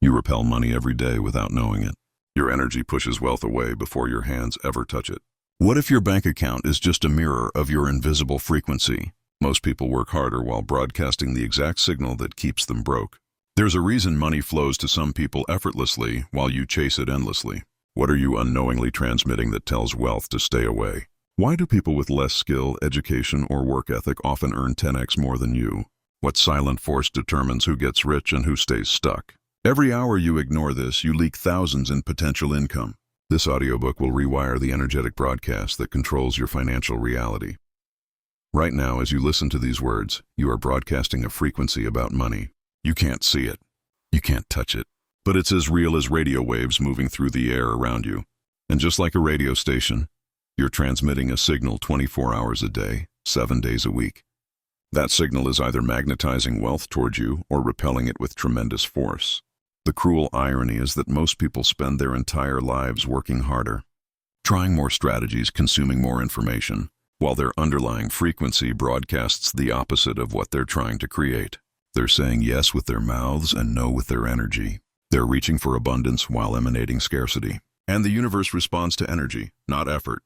You repel money every day without knowing it. Your energy pushes wealth away before your hands ever touch it. What if your bank account is just a mirror of your invisible frequency? Most people work harder while broadcasting the exact signal that keeps them broke. There's a reason money flows to some people effortlessly while you chase it endlessly. What are you unknowingly transmitting that tells wealth to stay away? Why do people with less skill, education, or work ethic often earn 10x more than you? What silent force determines who gets rich and who stays stuck? Every hour you ignore this, you leak thousands in potential income. This audiobook will rewire the energetic broadcast that controls your financial reality. Right now, as you listen to these words, you are broadcasting a frequency about money. You can't see it. You can't touch it. But it's as real as radio waves moving through the air around you. And just like a radio station, you're transmitting a signal 24 hours a day, 7 days a week. That signal is either magnetizing wealth toward you or repelling it with tremendous force. The cruel irony is that most people spend their entire lives working harder, trying more strategies, consuming more information, while their underlying frequency broadcasts the opposite of what they're trying to create. They're saying yes with their mouths and no with their energy. They're reaching for abundance while emanating scarcity. And the universe responds to energy, not effort.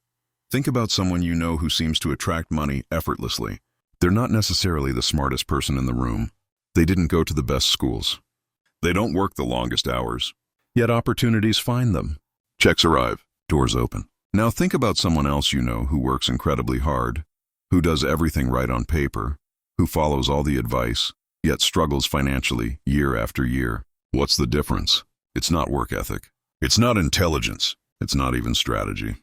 Think about someone you know who seems to attract money effortlessly. They're not necessarily the smartest person in the room. They didn't go to the best schools. They don't work the longest hours. Yet opportunities find them. Checks arrive, doors open. Now think about someone else you know who works incredibly hard, who does everything right on paper, who follows all the advice, yet struggles financially year after year. What's the difference? It's not work ethic. It's not intelligence. It's not even strategy.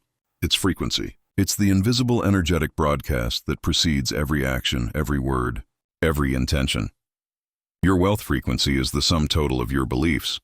It's frequency. It's the invisible energetic broadcast that precedes every action, every word, every intention. Your wealth frequency is the sum total of your beliefs,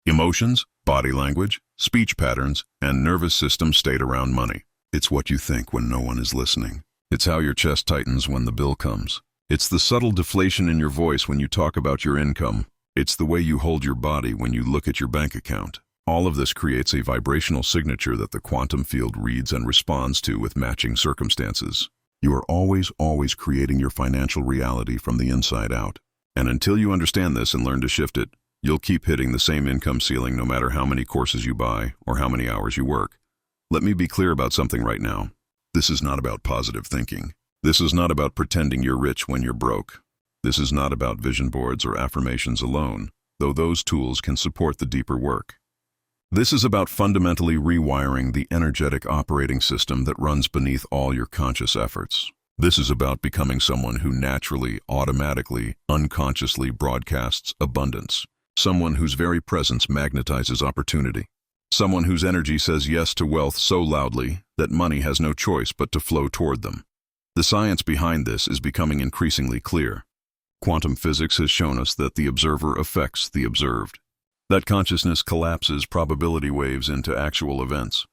emotions, body language, speech patterns, and nervous system state around money. It's what you think when no one is listening. It's how your chest tightens when the bill comes. It's the subtle deflation in your voice when you talk about your income. It's the way you hold your body when you look at your bank account. All of this creates a vibrational signature that the quantum field reads and responds to with matching circumstances. You are always creating your financial reality from the inside out. And until you understand this and learn to shift it, you'll keep hitting the same income ceiling no matter how many courses you buy or how many hours you work. Let me be clear about something right now. This is not about positive thinking. This is not about pretending you're rich when you're broke. This is not about vision boards or affirmations alone, though those tools can support the deeper work. This is about fundamentally rewiring the energetic operating system that runs beneath all your conscious efforts. This is about becoming someone who naturally, automatically, unconsciously broadcasts abundance. Someone whose very presence magnetizes opportunity. Someone whose energy says yes to wealth so loudly that money has no choice but to flow toward them. The science behind this is becoming increasingly clear. Quantum physics has shown us that the observer affects the observed. That consciousness collapses probability waves into actual events.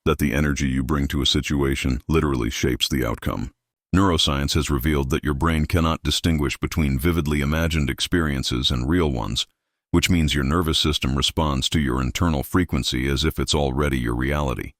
That the energy you bring to a situation literally shapes the outcome. Neuroscience has revealed that your brain cannot distinguish between vividly imagined experiences and real ones, which means your nervous system responds to your internal frequency as if it's already your reality.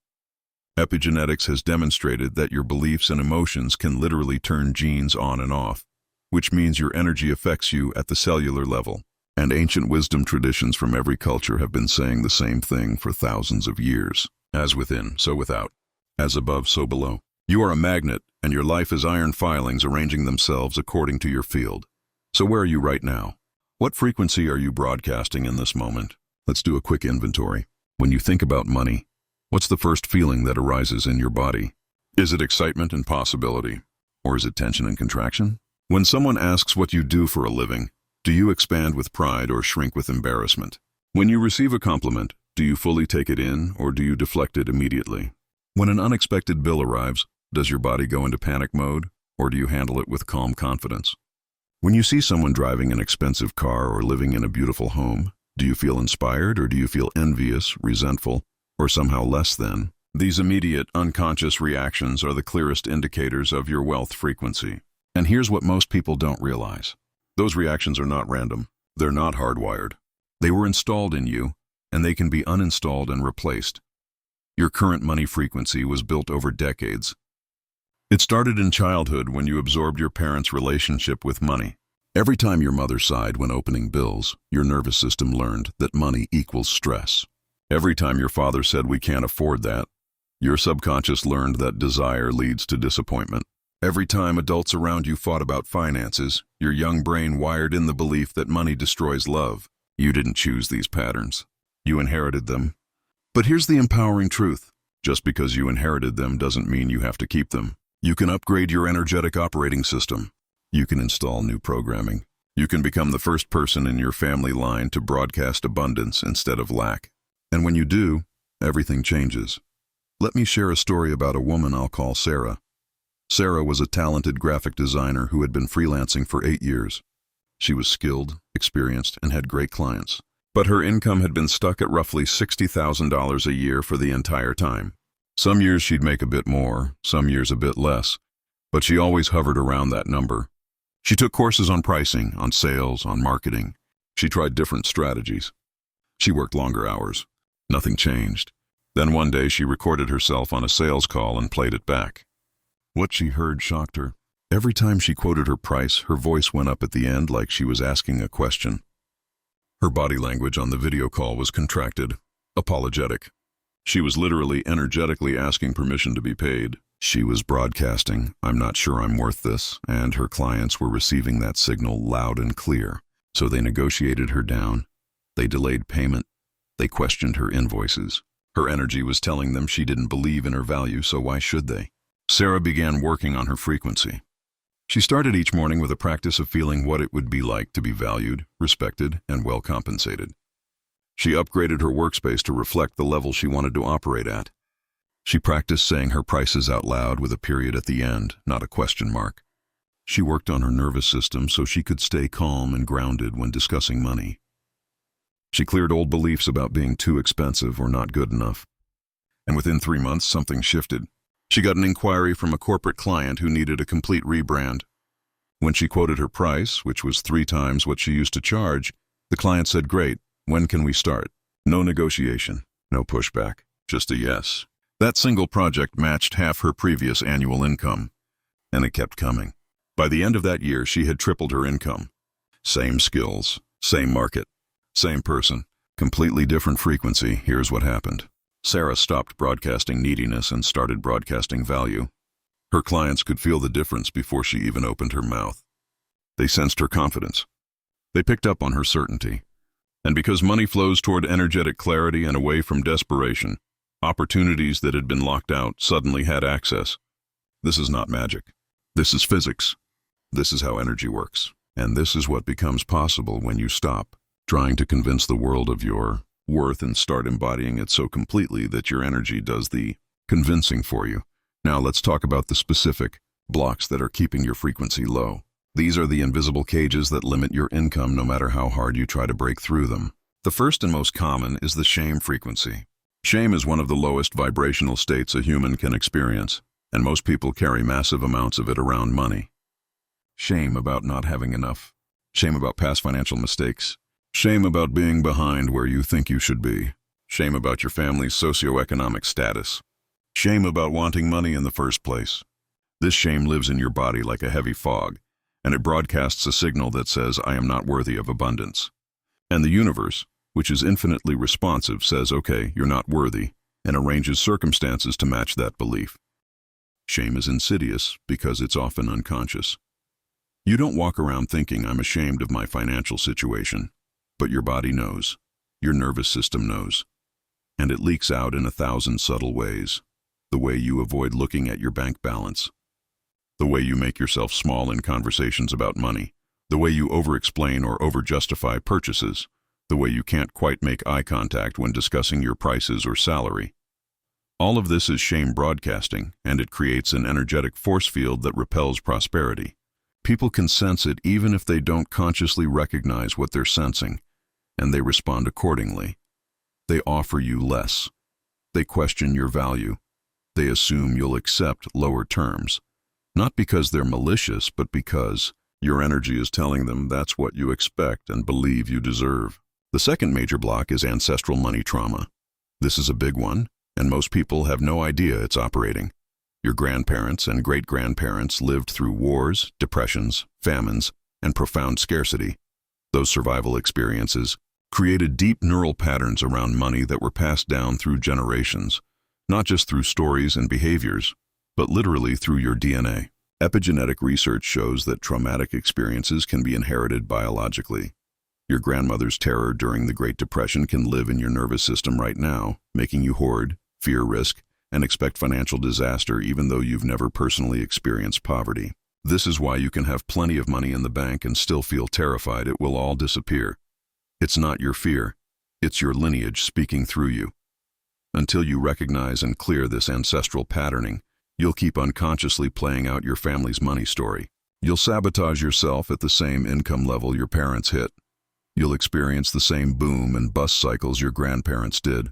Epigenetics has demonstrated that your beliefs and emotions can literally turn genes on and off, which means your energy affects you at the cellular level. And ancient wisdom traditions from every culture have been saying the same thing for thousands of years. As within, so without. As above, so below. You are a magnet, and your life is iron filings arranging themselves according to your field. So where are you right now? What frequency are you broadcasting in this moment? Let's do a quick inventory. When you think about money, what's the first feeling that arises in your body? Is it excitement and possibility? Or is it tension and contraction? When someone asks what you do for a living, do you expand with pride or shrink with embarrassment? When you receive a compliment, do you fully take it in or do you deflect it immediately? When an unexpected bill arrives, does your body go into panic mode or do you handle it with calm confidence? When you see someone driving an expensive car or living in a beautiful home, do you feel inspired or do you feel envious, resentful, or somehow less than? These immediate, unconscious reactions are the clearest indicators of your wealth frequency. And here's what most people don't realize. Those reactions are not random. They're not hardwired. They were installed in you, and they can be uninstalled and replaced. Your current money frequency was built over decades. It started in childhood when you absorbed your parents' relationship with money. Every time your mother sighed when opening bills, your nervous system learned that money equals stress. Every time your father said we can't afford that, your subconscious learned that desire leads to disappointment. Every time adults around you fought about finances, your young brain wired in the belief that money destroys love. You didn't choose these patterns. You inherited them. But here's the empowering truth. Just because you inherited them doesn't mean you have to keep them. You can upgrade your energetic operating system. You can install new programming. You can become the first person in your family line to broadcast abundance instead of lack. And when you do, everything changes. Let me share a story about a woman I'll call Sarah. Sarah was a talented graphic designer who had been freelancing for 8 years. She was skilled, experienced, and had great clients. But her income had been stuck at roughly $60,000 a year for the entire time. Some years she'd make a bit more, some years a bit less, but she always hovered around that number. She took courses on pricing, on sales, on marketing. She tried different strategies. She worked longer hours. Nothing changed. Then one day she recorded herself on a sales call and played it back. What she heard shocked her. Every time she quoted her price, her voice went up at the end like she was asking a question. Her body language on the video call was contracted, apologetic. She was literally energetically asking permission to be paid. She was broadcasting, "I'm not sure I'm worth this," and her clients were receiving that signal loud and clear. So they negotiated her down. They delayed payment. They questioned her invoices. Her energy was telling them she didn't believe in her value, so why should they? Sarah began working on her frequency. She started each morning with a practice of feeling what it would be like to be valued, respected, and well compensated. She upgraded her workspace to reflect the level she wanted to operate at. She practiced saying her prices out loud with a period at the end, not a question mark. She worked on her nervous system so she could stay calm and grounded when discussing money. She cleared old beliefs about being too expensive or not good enough. And within 3 months, something shifted. She got an inquiry from a corporate client who needed a complete rebrand. When she quoted her price, which was 3 times what she used to charge, the client said, "Great, when can we start?" No negotiation, no pushback, just a yes. That single project matched half her previous annual income, and it kept coming. By the end of that year, she had tripled her income. Same skills, same market, same person, completely different frequency. Here's what happened. Sarah stopped broadcasting neediness and started broadcasting value. Her clients could feel the difference before she even opened her mouth. They sensed her confidence. They picked up on her certainty. And because money flows toward energetic clarity and away from desperation, opportunities that had been locked out suddenly had access. This is not magic. This is physics. This is how energy works. And this is what becomes possible when you stop trying to convince the world of your worth and start embodying it so completely that your energy does the convincing for you. Now let's talk about the specific blocks that are keeping your frequency low. These are the invisible cages that limit your income no matter how hard you try to break through them. The first and most common is the shame frequency. Shame is one of the lowest vibrational states a human can experience, and most people carry massive amounts of it around money. Shame about not having enough. Shame about past financial mistakes. Shame about being behind where you think you should be. Shame about your family's socioeconomic status. Shame about wanting money in the first place. This shame lives in your body like a heavy fog, and it broadcasts a signal that says, "I am not worthy of abundance." And the universe, which is infinitely responsive, says, "Okay, you're not worthy," and arranges circumstances to match that belief. Shame is insidious because it's often unconscious. You don't walk around thinking, "I'm ashamed of my financial situation," but your body knows, your nervous system knows, and it leaks out in 1,000 subtle ways. The way you avoid looking at your bank balance, the way you make yourself small in conversations about money, the way you over-explain or over-justify purchases, the way you can't quite make eye contact when discussing your prices or salary. All of this is shame broadcasting, and it creates an energetic force field that repels prosperity. People can sense it even if they don't consciously recognize what they're sensing, and they respond accordingly. They offer you less. They question your value. They assume you'll accept lower terms, not because they're malicious, but because your energy is telling them that's what you expect and believe you deserve. The second major block is ancestral money trauma. This is a big one, and most people have no idea it's operating. Your grandparents and great-grandparents lived through wars, depressions, famines, and profound scarcity. Those survival experiences created deep neural patterns around money that were passed down through generations, not just through stories and behaviors, but literally through your DNA. Epigenetic research shows that traumatic experiences can be inherited biologically. Your grandmother's terror during the Great Depression can live in your nervous system right now, making you hoard, fear risk, and expect financial disaster even though you've never personally experienced poverty. This is why you can have plenty of money in the bank and still feel terrified it will all disappear. It's not your fear, it's your lineage speaking through you. Until you recognize and clear this ancestral patterning, you'll keep unconsciously playing out your family's money story. You'll sabotage yourself at the same income level your parents hit. You'll experience the same boom and bust cycles your grandparents did.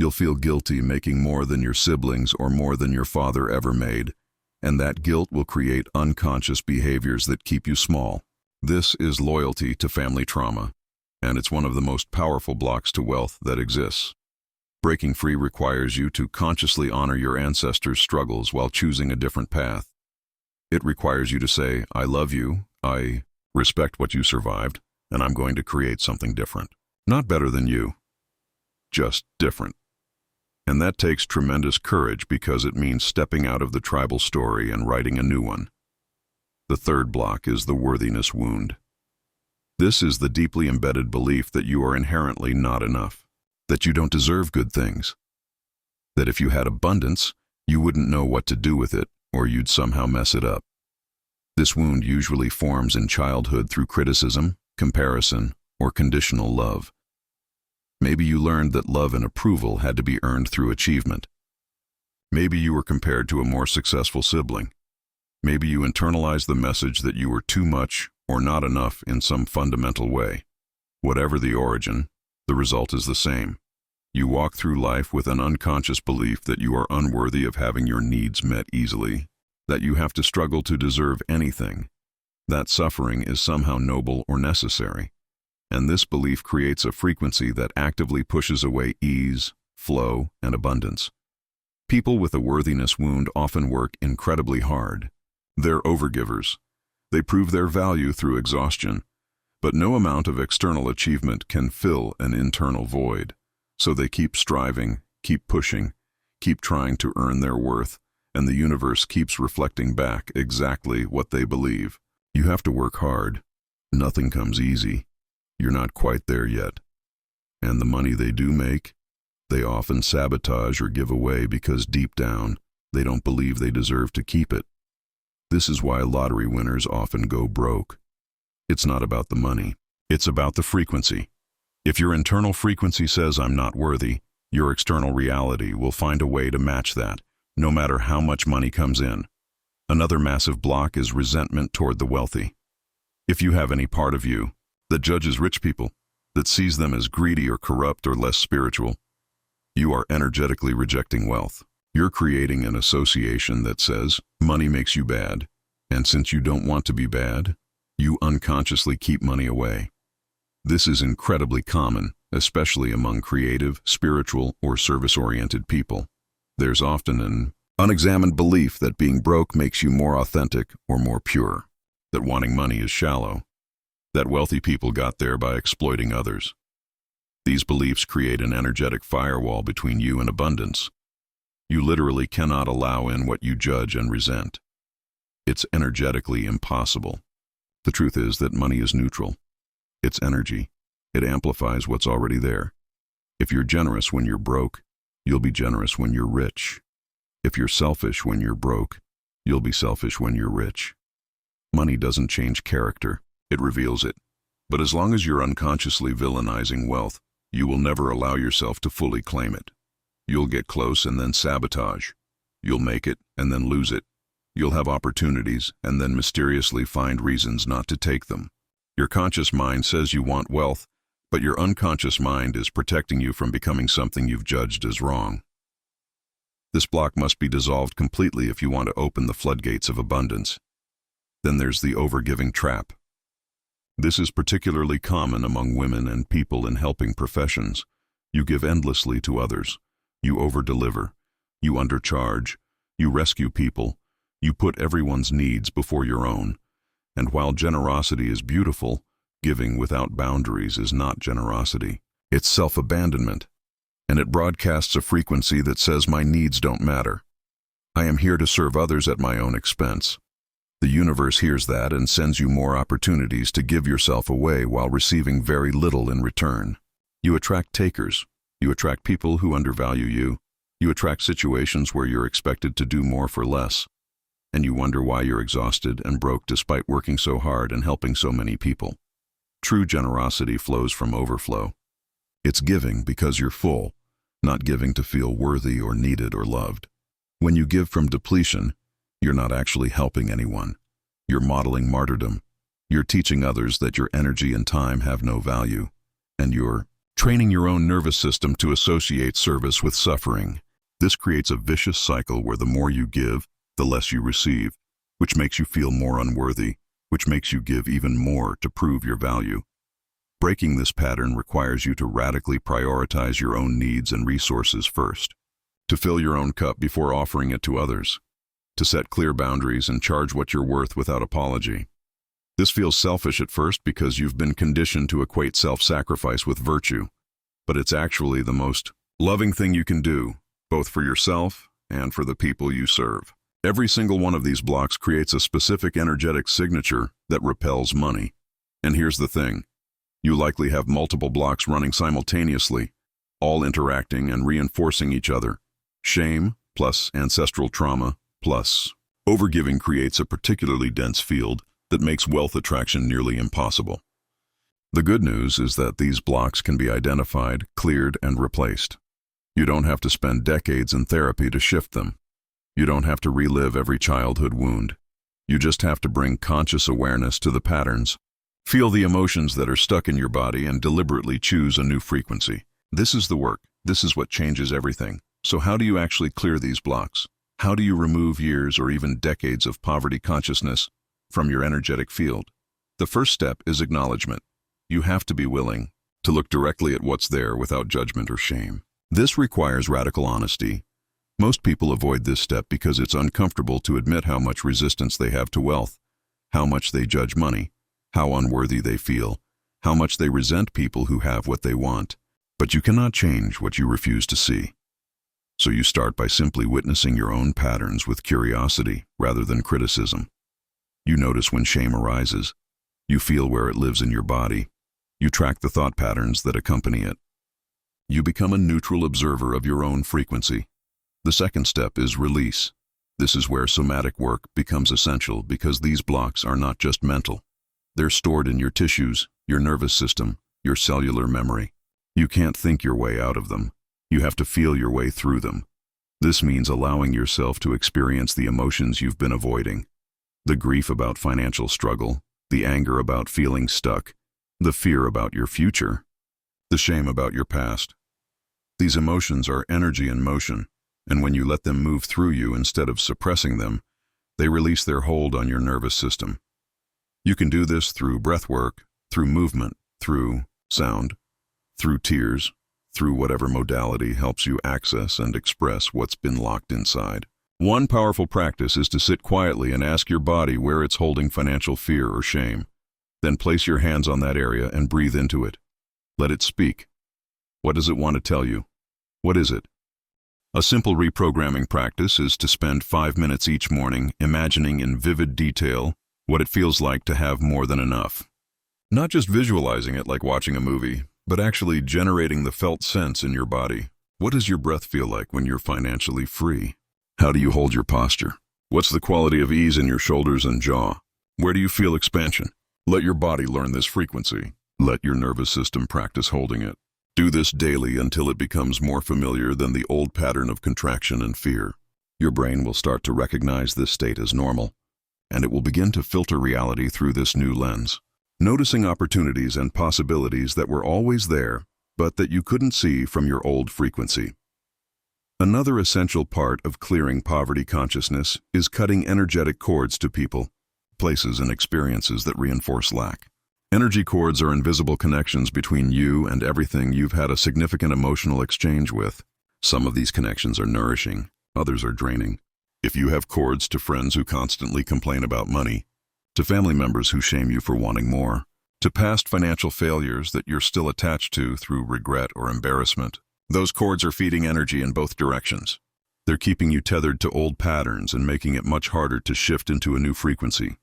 You'll feel guilty making more than your siblings or more than your father ever made, and that guilt will create unconscious behaviors that keep you small. This is loyalty to family trauma, and it's one of the most powerful blocks to wealth that exists. Breaking free requires you to consciously honor your ancestors' struggles while choosing a different path. It requires you to say, I love you, I respect what you survived, and I'm going to create something different. Not better than you, just different. And that takes tremendous courage because it means stepping out of the tribal story and writing a new one. The third block is the worthiness wound. This is the deeply embedded belief that you are inherently not enough, that you don't deserve good things, that if you had abundance, you wouldn't know what to do with it or you'd somehow mess it up. This wound usually forms in childhood through criticism, comparison, or conditional love. Maybe you learned that love and approval had to be earned through achievement. Maybe you were compared to a more successful sibling. Maybe you internalized the message that you were too much or not enough in some fundamental way. Whatever the origin, the result is the same. You walk through life with an unconscious belief that you are unworthy of having your needs met easily, that you have to struggle to deserve anything, that suffering is somehow noble or necessary. And this belief creates a frequency that actively pushes away ease, flow, and abundance. People with a worthiness wound often work incredibly hard. They're overgivers. They prove their value through exhaustion, but no amount of external achievement can fill an internal void. So they keep striving, keep pushing, keep trying to earn their worth, and the universe keeps reflecting back exactly what they believe. You have to work hard. Nothing comes easy. You're not quite there yet. And the money they do make, they often sabotage or give away because deep down, they don't believe they deserve to keep it. This is why lottery winners often go broke. It's not about the money. It's about the frequency. If your internal frequency says I'm not worthy, your external reality will find a way to match that, no matter how much money comes in. Another massive block is resentment toward the wealthy. If you have any part of you that judges rich people, that sees them as greedy or corrupt or less spiritual, you are energetically rejecting wealth. You're creating an association that says money makes you bad, and since you don't want to be bad, you unconsciously keep money away. This is incredibly common, especially among creative, spiritual, or service-oriented people. There's often an unexamined belief that being broke makes you more authentic or more pure, that wanting money is shallow, that wealthy people got there by exploiting others. These beliefs create an energetic firewall between you and abundance. You literally cannot allow in what you judge and resent. It's energetically impossible. The truth is that money is neutral. It's energy. It amplifies what's already there. If you're generous when you're broke, you'll be generous when you're rich. If you're selfish when you're broke, you'll be selfish when you're rich. Money doesn't change character. It reveals it. But as long as you're unconsciously villainizing wealth, you will never allow yourself to fully claim it. You'll get close and then sabotage. You'll make it and then lose it. You'll have opportunities and then mysteriously find reasons not to take them. Your conscious mind says you want wealth, but your unconscious mind is protecting you from becoming something you've judged as wrong. This block must be dissolved completely if you want to open the floodgates of abundance. Then there's the overgiving trap. This is particularly common among women and people in helping professions. You give endlessly to others. You overdeliver. You undercharge. You rescue people. You put everyone's needs before your own. And while generosity is beautiful, giving without boundaries is not generosity. It's self-abandonment, and it broadcasts a frequency that says my needs don't matter. I am here to serve others at my own expense. The universe hears that and sends you more opportunities to give yourself away while receiving very little in return. You attract takers. You attract people who undervalue you. You attract situations where you're expected to do more for less. And you wonder why you're exhausted and broke despite working so hard and helping so many people. True generosity flows from overflow. It's giving because you're full, not giving to feel worthy or needed or loved. When you give from depletion, you're not actually helping anyone. You're modeling martyrdom. You're teaching others that your energy and time have no value. And you're training your own nervous system to associate service with suffering. This creates a vicious cycle where the more you give, the less you receive, which makes you feel more unworthy, which makes you give even more to prove your value. Breaking this pattern requires you to radically prioritize your own needs and resources first, to fill your own cup before offering it to others, to set clear boundaries and charge what you're worth without apology. This feels selfish at first because you've been conditioned to equate self-sacrifice with virtue, but it's actually the most loving thing you can do, both for yourself and for the people you serve. Every single one of these blocks creates a specific energetic signature that repels money. And here's the thing. You likely have multiple blocks running simultaneously, all interacting and reinforcing each other. Shame plus ancestral trauma plus overgiving creates a particularly dense field that makes wealth attraction nearly impossible. The good news is that these blocks can be identified, cleared, and replaced. You don't have to spend decades in therapy to shift them. You don't have to relive every childhood wound. You just have to bring conscious awareness to the patterns, feel the emotions that are stuck in your body, and deliberately choose a new frequency. This is the work. This is what changes everything. So how do you actually clear these blocks? How do you remove years or even decades of poverty consciousness from your energetic field? The first step is acknowledgement. You have to be willing to look directly at what's there without judgment or shame. This requires radical honesty. Most people avoid this step because it's uncomfortable to admit how much resistance they have to wealth, how much they judge money, how unworthy they feel, how much they resent people who have what they want. But you cannot change what you refuse to see. So you start by simply witnessing your own patterns with curiosity rather than criticism. You notice when shame arises. You feel where it lives in your body. You track the thought patterns that accompany it. You become a neutral observer of your own frequency. The second step is release. This is where somatic work becomes essential because these blocks are not just mental. They're stored in your tissues, your nervous system, your cellular memory. You can't think your way out of them. You have to feel your way through them. This means allowing yourself to experience the emotions you've been avoiding. The grief about financial struggle, the anger about feeling stuck, the fear about your future, the shame about your past. These emotions are energy in motion. And when you let them move through you instead of suppressing them, they release their hold on your nervous system. You can do this through breath work, through movement, through sound, through tears, through whatever modality helps you access and express what's been locked inside. One powerful practice is to sit quietly and ask your body where it's holding financial fear or shame. Then place your hands on that area and breathe into it. Let it speak. What does it want to tell you? What is it? A simple reprogramming practice is to spend 5 minutes each morning imagining in vivid detail what it feels like to have more than enough. Not just visualizing it like watching a movie, but actually generating the felt sense in your body. What does your breath feel like when you're financially free? How do you hold your posture? What's the quality of ease in your shoulders and jaw? Where do you feel expansion? Let your body learn this frequency. Let your nervous system practice holding it. Do this daily until it becomes more familiar than the old pattern of contraction and fear. Your brain will start to recognize this state as normal, and it will begin to filter reality through this new lens, noticing opportunities and possibilities that were always there, but that you couldn't see from your old frequency. Another essential part of clearing poverty consciousness is cutting energetic cords to people, places, and experiences that reinforce lack. Energy cords are invisible connections between you and everything you've had a significant emotional exchange with. Some of these connections are nourishing, others are draining. If you have cords to friends who constantly complain about money, to family members who shame you for wanting more, to past financial failures that you're still attached to through regret or embarrassment. Those cords are feeding energy in both directions. They're keeping you tethered to old patterns and making it much harder to shift into a new frequency.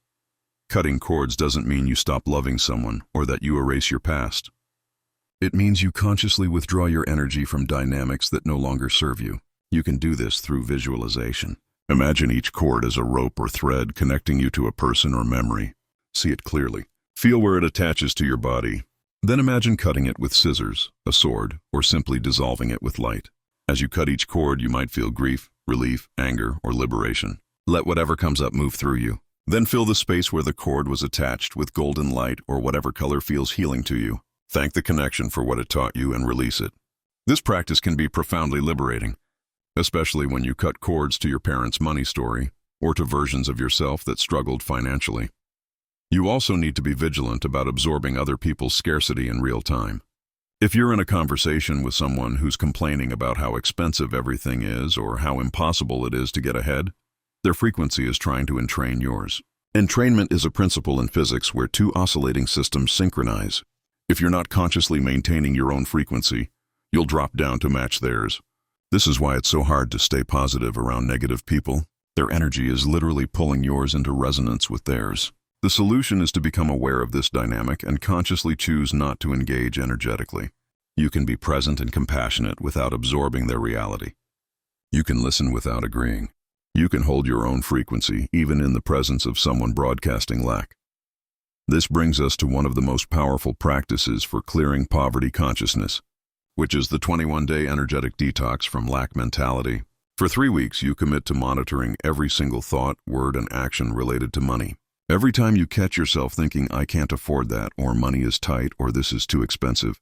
Cutting cords doesn't mean you stop loving someone or that you erase your past. It means you consciously withdraw your energy from dynamics that no longer serve you. You can do this through visualization. Imagine each cord as a rope or thread connecting you to a person or memory. See it clearly. Feel where it attaches to your body. Then imagine cutting it with scissors, a sword, or simply dissolving it with light. As you cut each cord, you might feel grief, relief, anger, or liberation. Let whatever comes up move through you. Then fill the space where the cord was attached with golden light or whatever color feels healing to you. Thank the connection for what it taught you and release it. This practice can be profoundly liberating, especially when you cut cords to your parents' money story or to versions of yourself that struggled financially. You also need to be vigilant about absorbing other people's scarcity in real time. If you're in a conversation with someone who's complaining about how expensive everything is or how impossible it is to get ahead, their frequency is trying to entrain yours. Entrainment is a principle in physics where two oscillating systems synchronize. If you're not consciously maintaining your own frequency, you'll drop down to match theirs. This is why it's so hard to stay positive around negative people. Their energy is literally pulling yours into resonance with theirs. The solution is to become aware of this dynamic and consciously choose not to engage energetically. You can be present and compassionate without absorbing their reality. You can listen without agreeing. You can hold your own frequency even in the presence of someone broadcasting lack. This brings us to one of the most powerful practices for clearing poverty consciousness, which is the 21-day energetic detox from lack mentality. For 3 weeks, you commit to monitoring every single thought, word, and action related to money. Every time you catch yourself thinking, I can't afford that, or money is tight, or this is too expensive,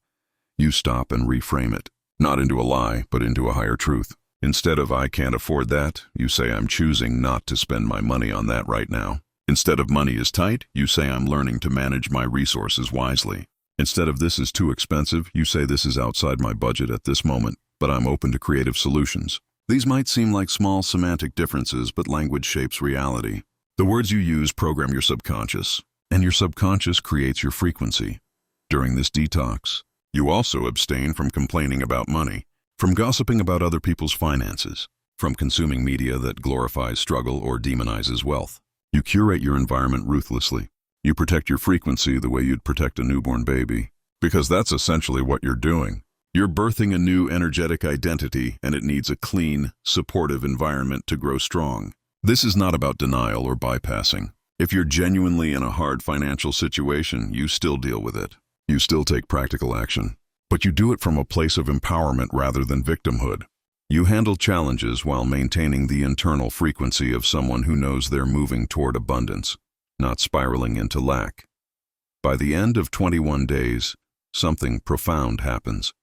you stop and reframe it, not into a lie, but into a higher truth. Instead of I can't afford that, you say I'm choosing not to spend my money on that right now. Instead of money is tight, you say I'm learning to manage my resources wisely. Instead of this is too expensive, you say this is outside my budget at this moment, but I'm open to creative solutions. These might seem like small semantic differences, but language shapes reality. The words you use program your subconscious, and your subconscious creates your frequency. During this detox, you also abstain from complaining about money, from gossiping about other people's finances, from consuming media that glorifies struggle or demonizes wealth. You curate your environment ruthlessly. You protect your frequency the way you'd protect a newborn baby, because that's essentially what you're doing. You're birthing a new energetic identity, and it needs a clean, supportive environment to grow strong. This is not about denial or bypassing. If you're genuinely in a hard financial situation, you still deal with it. You still take practical action. But you do it from a place of empowerment rather than victimhood. You handle challenges while maintaining the internal frequency of someone who knows they're moving toward abundance, not spiraling into lack. By the end of 21 days, something profound happens.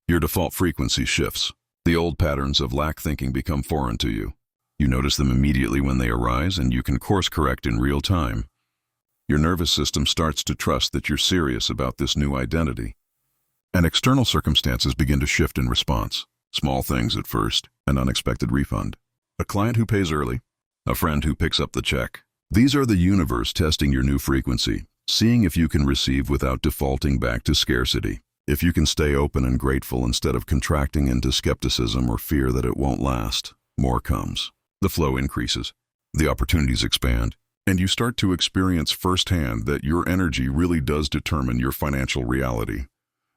Your default frequency shifts. The old patterns of lack thinking become foreign to you. You notice them immediately when they arise, and you can course correct in real time. Your nervous system starts to trust that you're serious about this new identity. And external circumstances begin to shift in response. Small things at first, an unexpected refund, a client who pays early, a friend who picks up the check. These are the universe testing your new frequency, seeing if you can receive without defaulting back to scarcity. If you can stay open and grateful instead of contracting into skepticism or fear that it won't last, more comes. The flow increases, the opportunities expand, and you start to experience firsthand that your energy really does determine your financial reality.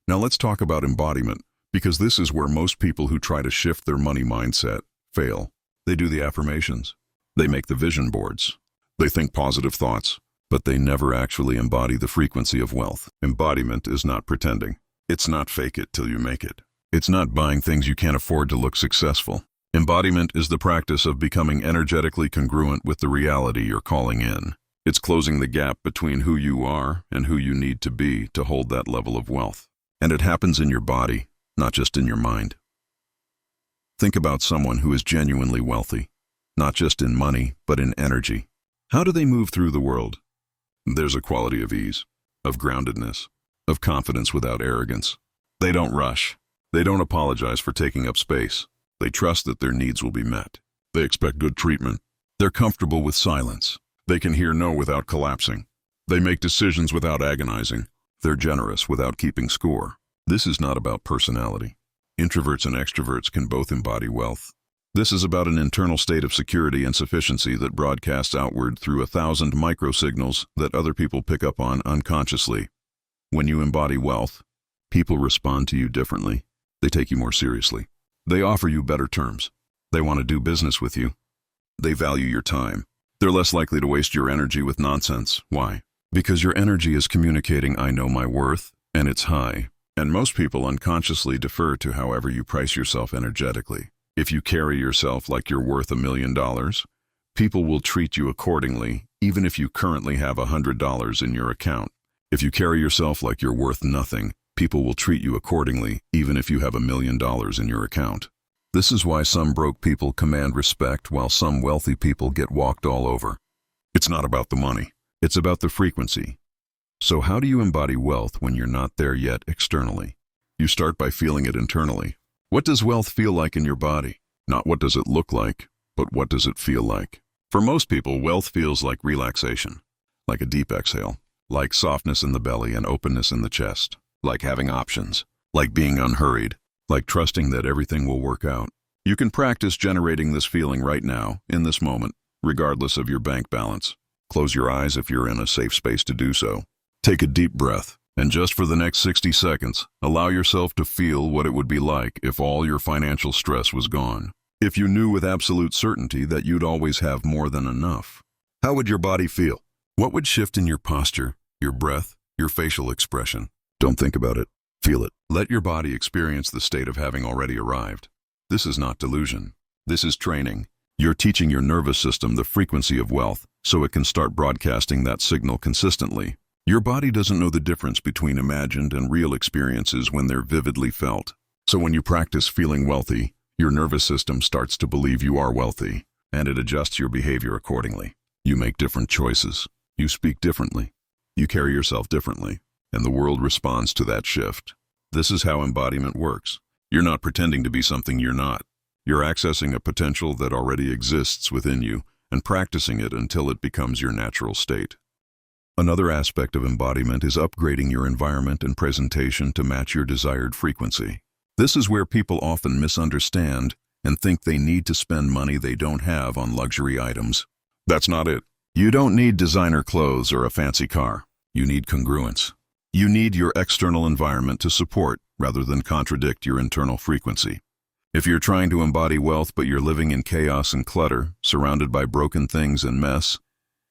Now let's talk about embodiment, because this is where most people who try to shift their money mindset fail. They do the affirmations. They make the vision boards. They think positive thoughts, but they never actually embody the frequency of wealth. Embodiment is not pretending. It's not fake it till you make it. It's not buying things you can't afford to look successful. Embodiment is the practice of becoming energetically congruent with the reality you're calling in. It's closing the gap between who you are and who you need to be to hold that level of wealth. And it happens in your body, not just in your mind. Think about someone who is genuinely wealthy, not just in money, but in energy. How do they move through the world? There's a quality of ease, of groundedness, of confidence without arrogance. They don't rush. They don't apologize for taking up space. They trust that their needs will be met. They expect good treatment. They're comfortable with silence. They can hear no without collapsing. They make decisions without agonizing. They're generous without keeping score. This is not about personality. Introverts and extroverts can both embody wealth. This is about an internal state of security and sufficiency that broadcasts outward through 1,000 microsignals that other people pick up on unconsciously. When you embody wealth, people respond to you differently. They take you more seriously. They offer you better terms. They want to do business with you. They value your time. They're less likely to waste your energy with nonsense. Why? Because your energy is communicating, I know my worth, and it's high. And most people unconsciously defer to however you price yourself energetically. If you carry yourself like you're worth $1 million, people will treat you accordingly, even if you currently have $100 in your account. If you carry yourself like you're worth nothing, people will treat you accordingly, even if you have $1 million in your account. This is why some broke people command respect while some wealthy people get walked all over. It's not about the money. It's about the frequency. So how do you embody wealth when you're not there yet externally? You start by feeling it internally. What does wealth feel like in your body? Not what does it look like, but what does it feel like? For most people, wealth feels like relaxation, like a deep exhale, like softness in the belly and openness in the chest, like having options, like being unhurried, like trusting that everything will work out. You can practice generating this feeling right now, in this moment, regardless of your bank balance. Close your eyes if you're in a safe space to do so. Take a deep breath, and just for the next 60 seconds, allow yourself to feel what it would be like if all your financial stress was gone. If you knew with absolute certainty that you'd always have more than enough. How would your body feel? What would shift in your posture, your breath, your facial expression? Don't think about it. Feel it. Let your body experience the state of having already arrived. This is not delusion. This is training. You're teaching your nervous system the frequency of wealth so it can start broadcasting that signal consistently. Your body doesn't know the difference between imagined and real experiences when they're vividly felt. So when you practice feeling wealthy, your nervous system starts to believe you are wealthy, and it adjusts your behavior accordingly. You make different choices. You speak differently. You carry yourself differently, and the world responds to that shift. This is how embodiment works. You're not pretending to be something you're not. You're accessing a potential that already exists within you and practicing it until it becomes your natural state. Another aspect of embodiment is upgrading your environment and presentation to match your desired frequency. This is where people often misunderstand and think they need to spend money they don't have on luxury items. That's not it. You don't need designer clothes or a fancy car. You need congruence. You need your external environment to support rather than contradict your internal frequency. If you're trying to embody wealth but you're living in chaos and clutter, surrounded by broken things and mess,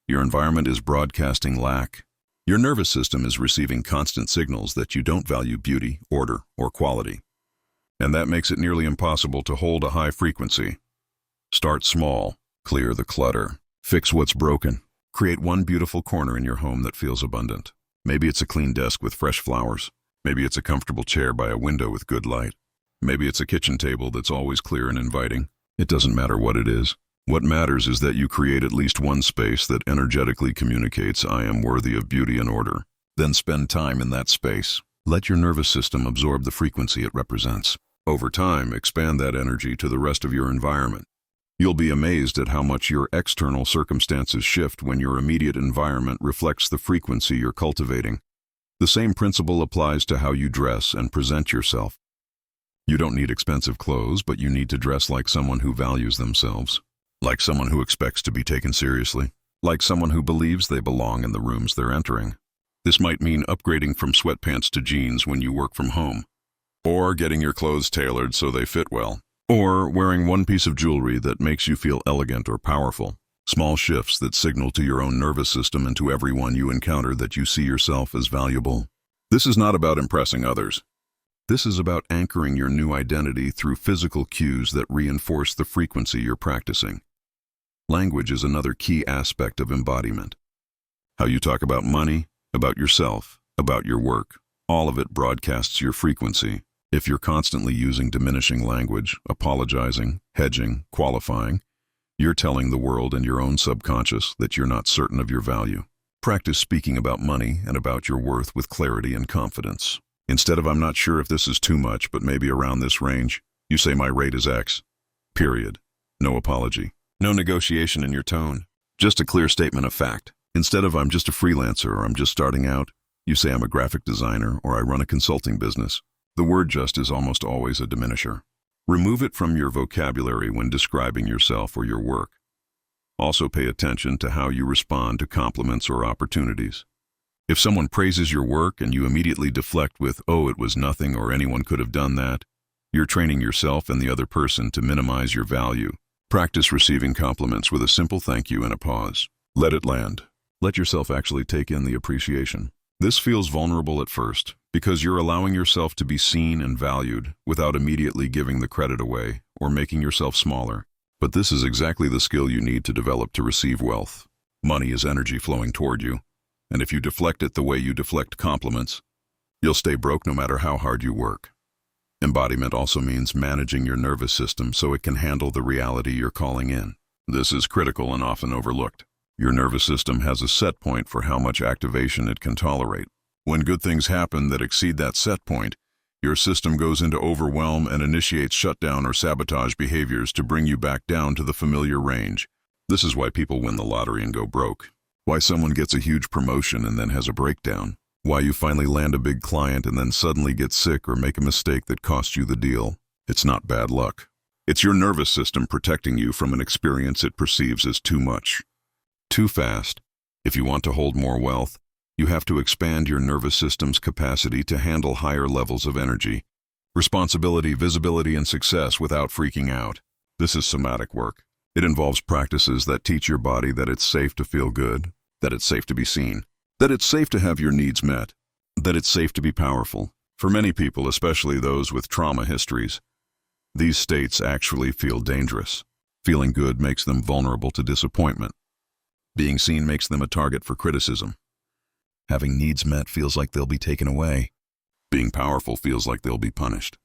your environment is broadcasting lack. Your nervous system is receiving constant signals that you don't value beauty, order, or quality. And that makes it nearly impossible to hold a high frequency. Start small. Clear the clutter. Fix what's broken. Create one beautiful corner in your home that feels abundant. Maybe it's a clean desk with fresh flowers. Maybe it's a comfortable chair by a window with good light. Maybe it's a kitchen table that's always clear and inviting. It doesn't matter what it is. What matters is that you create at least one space that energetically communicates, I am worthy of beauty and order. Then spend time in that space. Let your nervous system absorb the frequency it represents. Over time, expand that energy to the rest of your environment. You'll be amazed at how much your external circumstances shift when your immediate environment reflects the frequency you're cultivating. The same principle applies to how you dress and present yourself. You don't need expensive clothes, but you need to dress like someone who values themselves. Like someone who expects to be taken seriously. Like someone who believes they belong in the rooms they're entering. This might mean upgrading from sweatpants to jeans when you work from home. Or getting your clothes tailored so they fit well. Or wearing one piece of jewelry that makes you feel elegant or powerful. Small shifts that signal to your own nervous system and to everyone you encounter that you see yourself as valuable. This is not about impressing others. This is about anchoring your new identity through physical cues that reinforce the frequency you're practicing. Language is another key aspect of embodiment. How you talk about money, about yourself, about your work, all of it broadcasts your frequency. If you're constantly using diminishing language, apologizing, hedging, qualifying, you're telling the world and your own subconscious that you're not certain of your value. Practice speaking about money and about your worth with clarity and confidence. Instead of I'm not sure if this is too much, but maybe around this range, you say my rate is X. Period. No apology. No negotiation in your tone. Just a clear statement of fact. Instead of "I'm just a freelancer" or "I'm just starting out," you say "I'm a graphic designer" or "I run a consulting business." The word "just" is almost always a diminisher. Remove it from your vocabulary when describing yourself or your work. Also pay attention to how you respond to compliments or opportunities. If someone praises your work and you immediately deflect with "oh, it was nothing" or "anyone could have done that," you're training yourself and the other person to minimize your value. Practice receiving compliments with a simple thank you and a pause. Let it land. Let yourself actually take in the appreciation. This feels vulnerable at first because you're allowing yourself to be seen and valued without immediately giving the credit away or making yourself smaller. But this is exactly the skill you need to develop to receive wealth. Money is energy flowing toward you, and if you deflect it the way you deflect compliments, you'll stay broke no matter how hard you work. Embodiment also means managing your nervous system so it can handle the reality you're calling in. This is critical and often overlooked. Your nervous system has a set point for how much activation it can tolerate. When good things happen that exceed that set point, your system goes into overwhelm and initiates shutdown or sabotage behaviors to bring you back down to the familiar range. This is why people win the lottery and go broke. Why someone gets a huge promotion and then has a breakdown. Why you finally land a big client and then suddenly get sick or make a mistake that costs you the deal. It's not bad luck. It's your nervous system protecting you from an experience it perceives as too much. Too fast. If you want to hold more wealth, you have to expand your nervous system's capacity to handle higher levels of energy, responsibility, visibility, and success without freaking out. This is somatic work. It involves practices that teach your body that it's safe to feel good, that it's safe to be seen, that it's safe to have your needs met, that it's safe to be powerful. For many people, especially those with trauma histories, these states actually feel dangerous. Feeling good makes them vulnerable to disappointment. Being seen makes them a target for criticism. Having needs met feels like they'll be taken away. Being powerful feels like they'll be punished.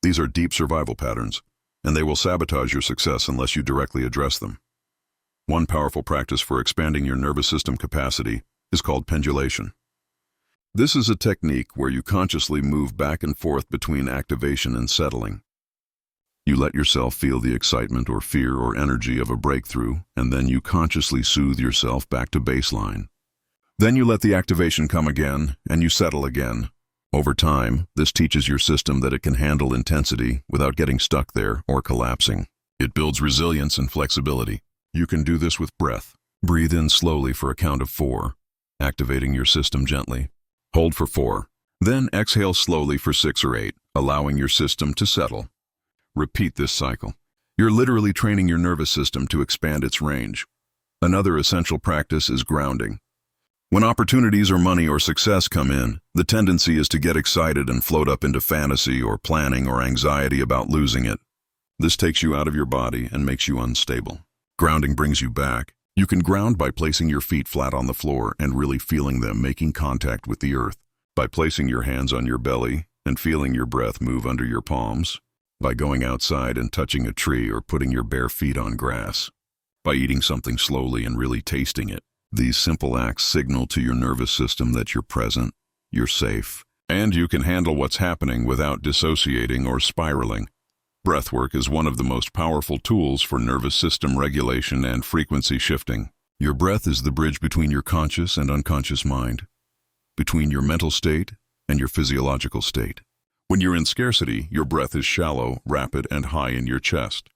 These are deep survival patterns, and they will sabotage your success unless you directly address them. One powerful practice for expanding your nervous system capacity is called pendulation. This is a technique where you consciously move back and forth between activation and settling. You let yourself feel the excitement or fear or energy of a breakthrough, and then you consciously soothe yourself back to baseline. Then you let the activation come again, and you settle again. Over time, this teaches your system that it can handle intensity without getting stuck there or collapsing. It builds resilience and flexibility. You can do this with breath. Breathe in slowly for a count of 4, activating your system gently. Hold for 4. Then exhale slowly for 6 or 8, allowing your system to settle. Repeat this cycle. You're literally training your nervous system to expand its range. Another essential practice is grounding. When opportunities or money or success come in, the tendency is to get excited and float up into fantasy or planning or anxiety about losing it. This takes you out of your body and makes you unstable. Grounding brings you back. You can ground by placing your feet flat on the floor and really feeling them making contact with the earth, by placing your hands on your belly and feeling your breath move under your palms, by going outside and touching a tree or putting your bare feet on grass, by eating something slowly and really tasting it. These simple acts signal to your nervous system that you're present, you're safe, and you can handle what's happening without dissociating or spiraling. Breathwork is one of the most powerful tools for nervous system regulation and frequency shifting. Your breath is the bridge between your conscious and unconscious mind, between your mental state and your physiological state. When you're in scarcity, your breath is shallow, rapid, and high in your chest.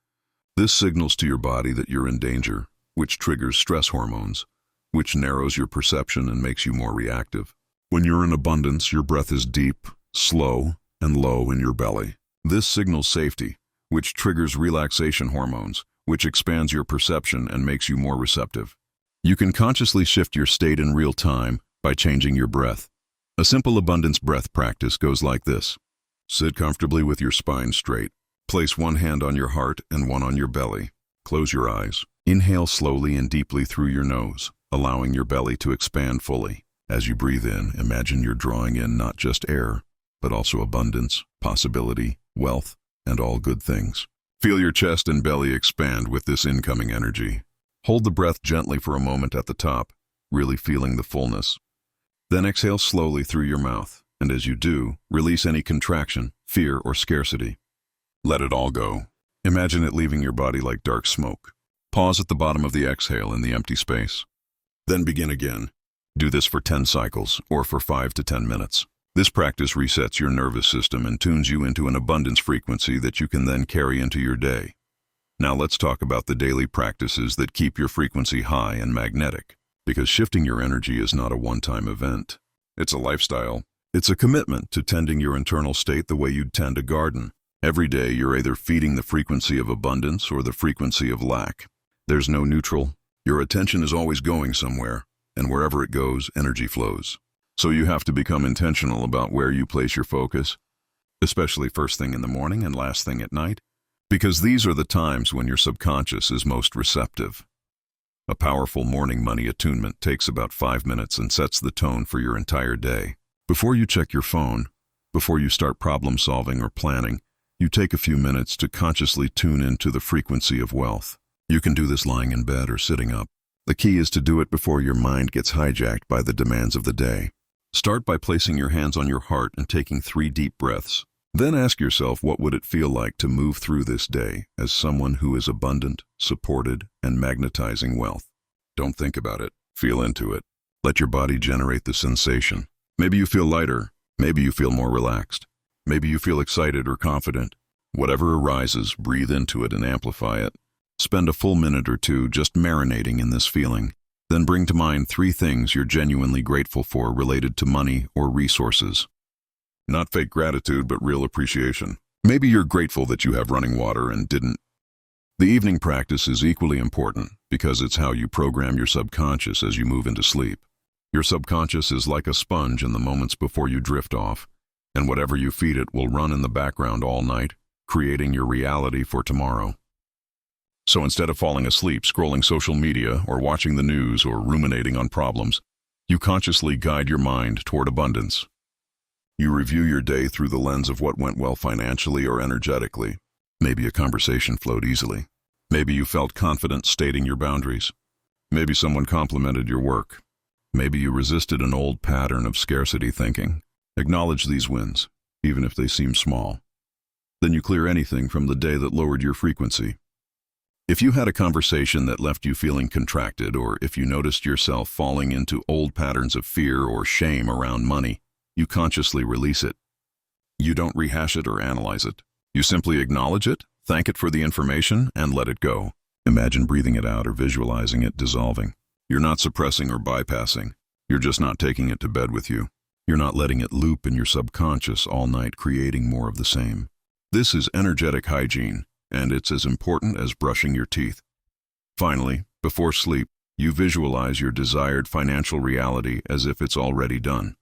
This signals to your body that you're in danger, which triggers stress hormones, which narrows your perception and makes you more reactive. When you're in abundance, your breath is deep, slow, and low in your belly. This signals safety, which triggers relaxation hormones, which expands your perception and makes you more receptive. You can consciously shift your state in real time by changing your breath. A simple abundance breath practice goes like this. Sit comfortably with your spine straight. Place one hand on your heart and one on your belly. Close your eyes. Inhale slowly and deeply through your nose, allowing your belly to expand fully. As you breathe in, imagine you're drawing in not just air, but also abundance, possibility, wealth, and all good things. Feel your chest and belly expand with this incoming energy. Hold the breath gently for a moment at the top, really feeling the fullness. Then exhale slowly through your mouth, and as you do, release any contraction, fear, or scarcity. Let it all go. Imagine it leaving your body like dark smoke. Pause at the bottom of the exhale in the empty space. Then begin again. Do this for 10 cycles or for 5 to 10 minutes. This practice resets your nervous system and tunes you into an abundance frequency that you can then carry into your day. Now let's talk about the daily practices that keep your frequency high and magnetic. Because shifting your energy is not a one-time event. It's a lifestyle. It's a commitment to tending your internal state the way you'd tend a garden. Every day you're either feeding the frequency of abundance or the frequency of lack. There's no neutral. Your attention is always going somewhere, and wherever it goes, energy flows. So you have to become intentional about where you place your focus, especially first thing in the morning and last thing at night, because these are the times when your subconscious is most receptive. A powerful morning money attunement takes about 5 minutes and sets the tone for your entire day. Before you check your phone, before you start problem solving or planning, you take a few minutes to consciously tune into the frequency of wealth. You can do this lying in bed or sitting up. The key is to do it before your mind gets hijacked by the demands of the day. Start by placing your hands on your heart and taking 3 deep breaths. Then ask yourself, what would it feel like to move through this day as someone who is abundant, supported, and magnetizing wealth? Don't think about it. Feel into it. Let your body generate the sensation. Maybe you feel lighter. Maybe you feel more relaxed. Maybe you feel excited or confident. Whatever arises, breathe into it and amplify it. Spend a full minute or two just marinating in this feeling. Then bring to mind 3 things you're genuinely grateful for related to money or resources. Not fake gratitude, but real appreciation. Maybe you're grateful that you have running water and didn't. The evening practice is equally important because it's how you program your subconscious as you move into sleep. Your subconscious is like a sponge in the moments before you drift off, and whatever you feed it will run in the background all night, creating your reality for tomorrow. So instead of falling asleep scrolling social media or watching the news or ruminating on problems, you consciously guide your mind toward abundance. You review your day through the lens of what went well financially or energetically. Maybe a conversation flowed easily. Maybe you felt confident stating your boundaries. Maybe someone complimented your work. Maybe you resisted an old pattern of scarcity thinking. Acknowledge these wins, even if they seem small. Then you clear anything from the day that lowered your frequency. If you had a conversation that left you feeling contracted, or if you noticed yourself falling into old patterns of fear or shame around money, you consciously release it. You don't rehash it or analyze it. You simply acknowledge it, thank it for the information, and let it go. Imagine breathing it out or visualizing it dissolving. You're not suppressing or bypassing. You're just not taking it to bed with you. You're not letting it loop in your subconscious all night, creating more of the same. This is energetic hygiene, and it's as important as brushing your teeth. Finally, before sleep, you visualize your desired financial reality as if it's already done.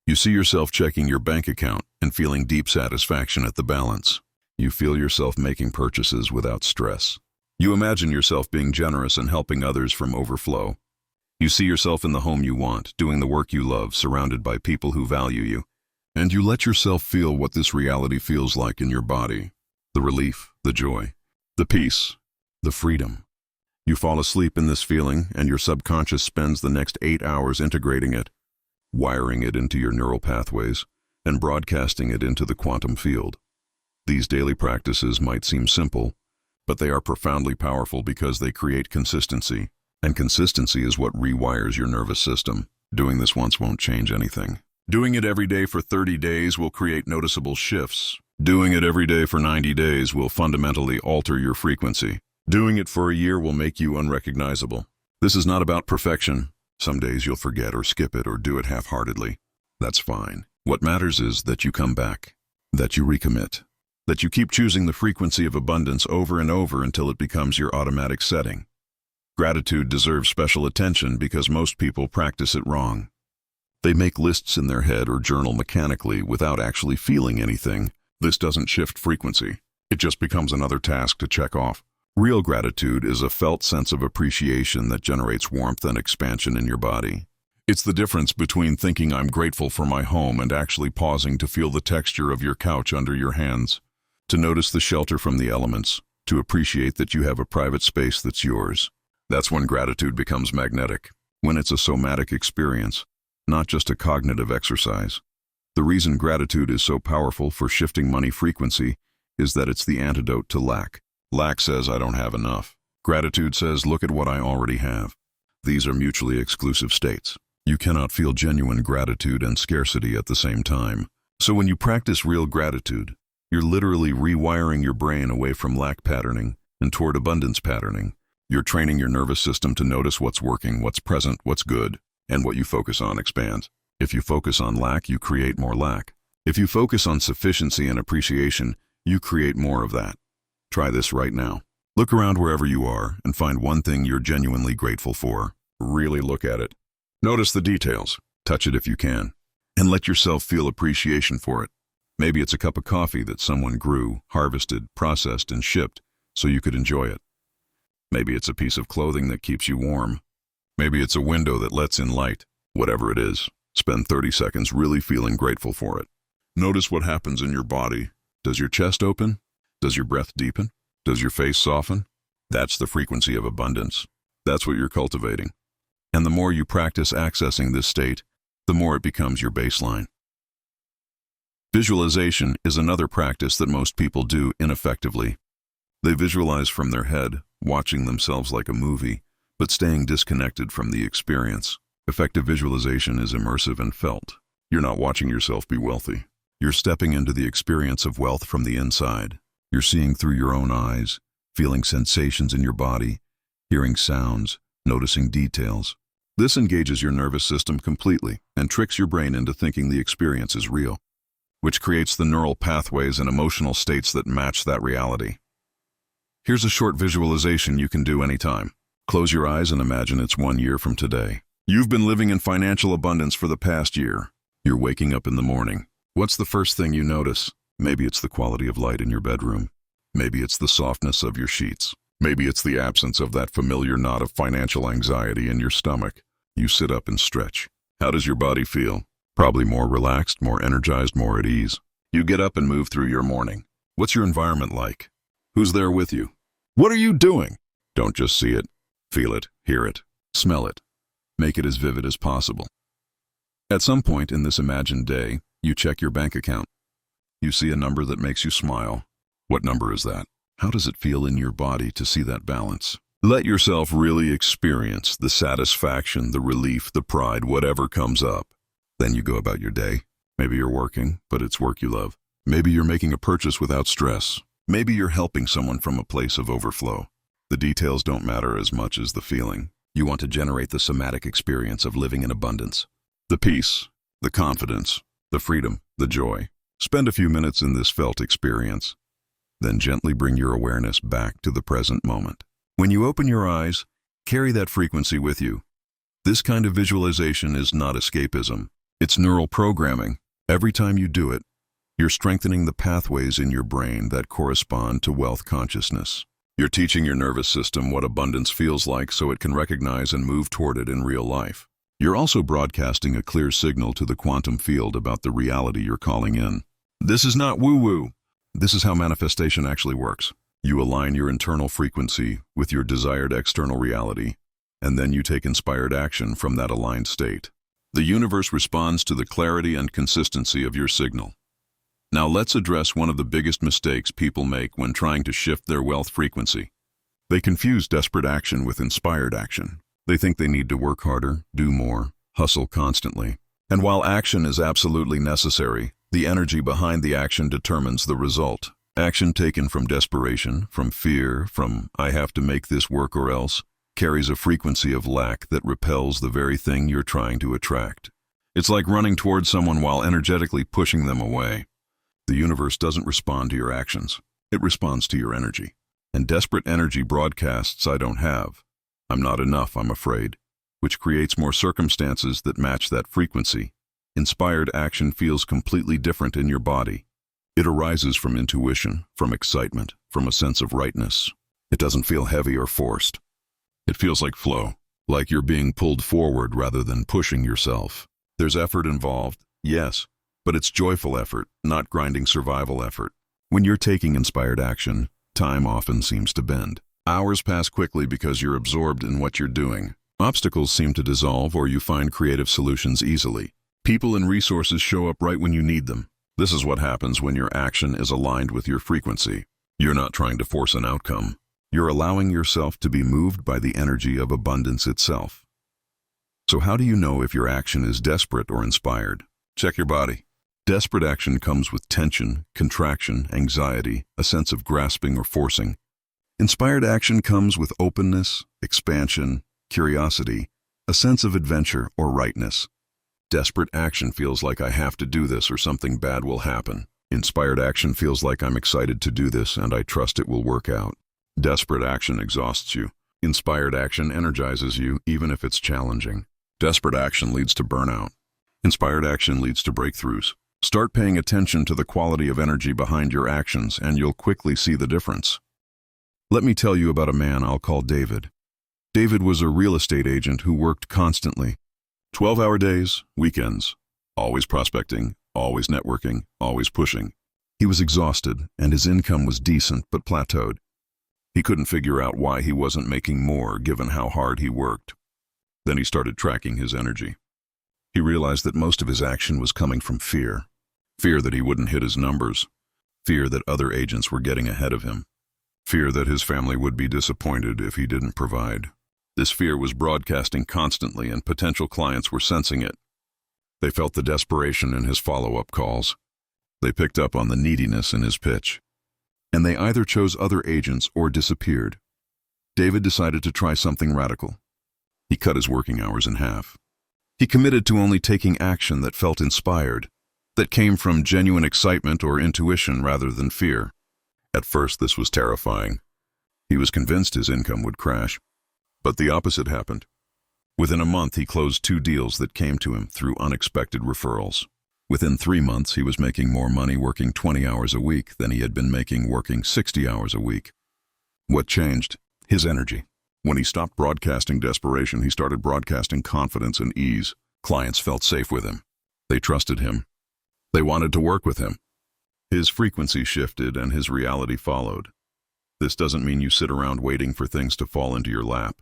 You see yourself checking your bank account and feeling deep satisfaction at the balance. You feel yourself making purchases without stress. You imagine yourself being generous and helping others from overflow. You see yourself in the home you want, doing the work you love, surrounded by people who value you. And you let yourself feel what this reality feels like in your body. The relief, the joy, the peace, the freedom. You fall asleep in this feeling, and your subconscious spends the next 8 hours integrating it, wiring it into your neural pathways, and broadcasting it into the quantum field. These daily practices might seem simple, but they are profoundly powerful because they create consistency, and consistency is what rewires your nervous system. Doing this once won't change anything. Doing it every day for 30 days will create noticeable shifts. Doing it every day for 90 days will fundamentally alter your frequency. Doing it for a year will make you unrecognizable. This is not about perfection. Some days you'll forget or skip it or do it half-heartedly. That's fine. What matters is that you come back, that you recommit, that you keep choosing the frequency of abundance over and over until it becomes your automatic setting. Gratitude deserves special attention because most people practice it wrong. They make lists in their head or journal mechanically without actually feeling anything. This doesn't shift frequency. It just becomes another task to check off. Real gratitude is a felt sense of appreciation that generates warmth and expansion in your body. It's the difference between thinking I'm grateful for my home and actually pausing to feel the texture of your couch under your hands, to notice the shelter from the elements, to appreciate that you have a private space that's yours. That's when gratitude becomes magnetic, when it's a somatic experience, not just a cognitive exercise. The reason gratitude is so powerful for shifting money frequency is that it's the antidote to lack. Lack says I don't have enough. Gratitude says, look at what I already have. These are mutually exclusive states. You cannot feel genuine gratitude and scarcity at the same time. So when you practice real gratitude, you're literally rewiring your brain away from lack patterning and toward abundance patterning. You're training your nervous system to notice what's working, what's present, what's good, and what you focus on expands. If you focus on lack, you create more lack. If you focus on sufficiency and appreciation, you create more of that. Try this right now. Look around wherever you are and find one thing you're genuinely grateful for. Really look at it. Notice the details. Touch it if you can. And let yourself feel appreciation for it. Maybe it's a cup of coffee that someone grew, harvested, processed, and shipped so you could enjoy it. Maybe it's a piece of clothing that keeps you warm. Maybe it's a window that lets in light. Whatever it is, spend 30 seconds really feeling grateful for it. Notice what happens in your body. Does your chest open? Does your breath deepen? Does your face soften? That's the frequency of abundance. That's what you're cultivating. And the more you practice accessing this state, the more it becomes your baseline. Visualization is another practice that most people do ineffectively. They visualize from their head, watching themselves like a movie, but staying disconnected from the experience. Effective visualization is immersive and felt. You're not watching yourself be wealthy. You're stepping into the experience of wealth from the inside. You're seeing through your own eyes, feeling sensations in your body, hearing sounds, noticing details. This engages your nervous system completely and tricks your brain into thinking the experience is real, which creates the neural pathways and emotional states that match that reality. Here's a short visualization you can do anytime. Close your eyes and imagine it's 1 year from today. You've been living in financial abundance for the past year. You're waking up in the morning. What's the first thing you notice? Maybe it's the quality of light in your bedroom. Maybe it's the softness of your sheets. Maybe it's the absence of that familiar knot of financial anxiety in your stomach. You sit up and stretch. How does your body feel? Probably more relaxed, more energized, more at ease. You get up and move through your morning. What's your environment like? Who's there with you? What are you doing? Don't just see it. Feel it, hear it, smell it. Make it as vivid as possible. At some point in this imagined day, you check your bank account. You see a number that makes you smile. What number is that? How does it feel in your body to see that balance? Let yourself really experience the satisfaction, the relief, the pride, whatever comes up. Then you go about your day. Maybe you're working, but it's work you love. Maybe you're making a purchase without stress. Maybe you're helping someone from a place of overflow. The details don't matter as much as the feeling. You want to generate the somatic experience of living in abundance. The peace, the confidence, the freedom, the joy. Spend a few minutes in this felt experience. Then gently bring your awareness back to the present moment. When you open your eyes, carry that frequency with you. This kind of visualization is not escapism. It's neural programming. Every time you do it, you're strengthening the pathways in your brain that correspond to wealth consciousness. You're teaching your nervous system what abundance feels like so it can recognize and move toward it in real life. You're also broadcasting a clear signal to the quantum field about the reality you're calling in. This is not woo-woo. This is how manifestation actually works. You align your internal frequency with your desired external reality, and then you take inspired action from that aligned state. The universe responds to the clarity and consistency of your signal. Now let's address one of the biggest mistakes people make when trying to shift their wealth frequency. They confuse desperate action with inspired action. They think they need to work harder, do more, hustle constantly. And while action is absolutely necessary, the energy behind the action determines the result. Action taken from desperation, from fear, from "I have to make this work or else," carries a frequency of lack that repels the very thing you're trying to attract. It's like running towards someone while energetically pushing them away. The universe doesn't respond to your actions. It responds to your energy. And desperate energy broadcasts, "I don't have. I'm not enough, I'm afraid," which creates more circumstances that match that frequency. Inspired action feels completely different in your body. It arises from intuition, from excitement, from a sense of rightness. It doesn't feel heavy or forced. It feels like flow, like you're being pulled forward rather than pushing yourself. There's effort involved, yes, but it's joyful effort, not grinding survival effort. When you're taking inspired action, time often seems to bend. Hours pass quickly because you're absorbed in what you're doing. Obstacles seem to dissolve or you find creative solutions easily. People and resources show up right when you need them. This is what happens when your action is aligned with your frequency. You're not trying to force an outcome. You're allowing yourself to be moved by the energy of abundance itself. So how do you know if your action is desperate or inspired? Check your body. Desperate action comes with tension, contraction, anxiety, a sense of grasping or forcing. Inspired action comes with openness, expansion, curiosity, a sense of adventure or rightness. Desperate action feels like I have to do this or something bad will happen. Inspired action feels like I'm excited to do this and I trust it will work out. Desperate action exhausts you. Inspired action energizes you even if it's challenging. Desperate action leads to burnout. Inspired action leads to breakthroughs. Start paying attention to the quality of energy behind your actions and you'll quickly see the difference. Let me tell you about a man I'll call David. David was a real estate agent who worked constantly. 12-hour days, weekends, always prospecting, always networking, always pushing. He was exhausted and his income was decent but plateaued. He couldn't figure out why he wasn't making more given how hard he worked. Then he started tracking his energy. He realized that most of his action was coming from fear. Fear that he wouldn't hit his numbers. Fear that other agents were getting ahead of him. Fear that his family would be disappointed if he didn't provide. This fear was broadcasting constantly and potential clients were sensing it. They felt the desperation in his follow-up calls. They picked up on the neediness in his pitch. And they either chose other agents or disappeared. David decided to try something radical. He cut his working hours in half. He committed to only taking action that felt inspired, that came from genuine excitement or intuition rather than fear. At first, this was terrifying. He was convinced his income would crash. But the opposite happened. Within a month, he closed 2 deals that came to him through unexpected referrals. Within 3 months, he was making more money working 20 hours a week than he had been making working 60 hours a week. What changed? His energy. When he stopped broadcasting desperation, he started broadcasting confidence and ease. Clients felt safe with him. They trusted him. They wanted to work with him. His frequency shifted and his reality followed. This doesn't mean you sit around waiting for things to fall into your lap.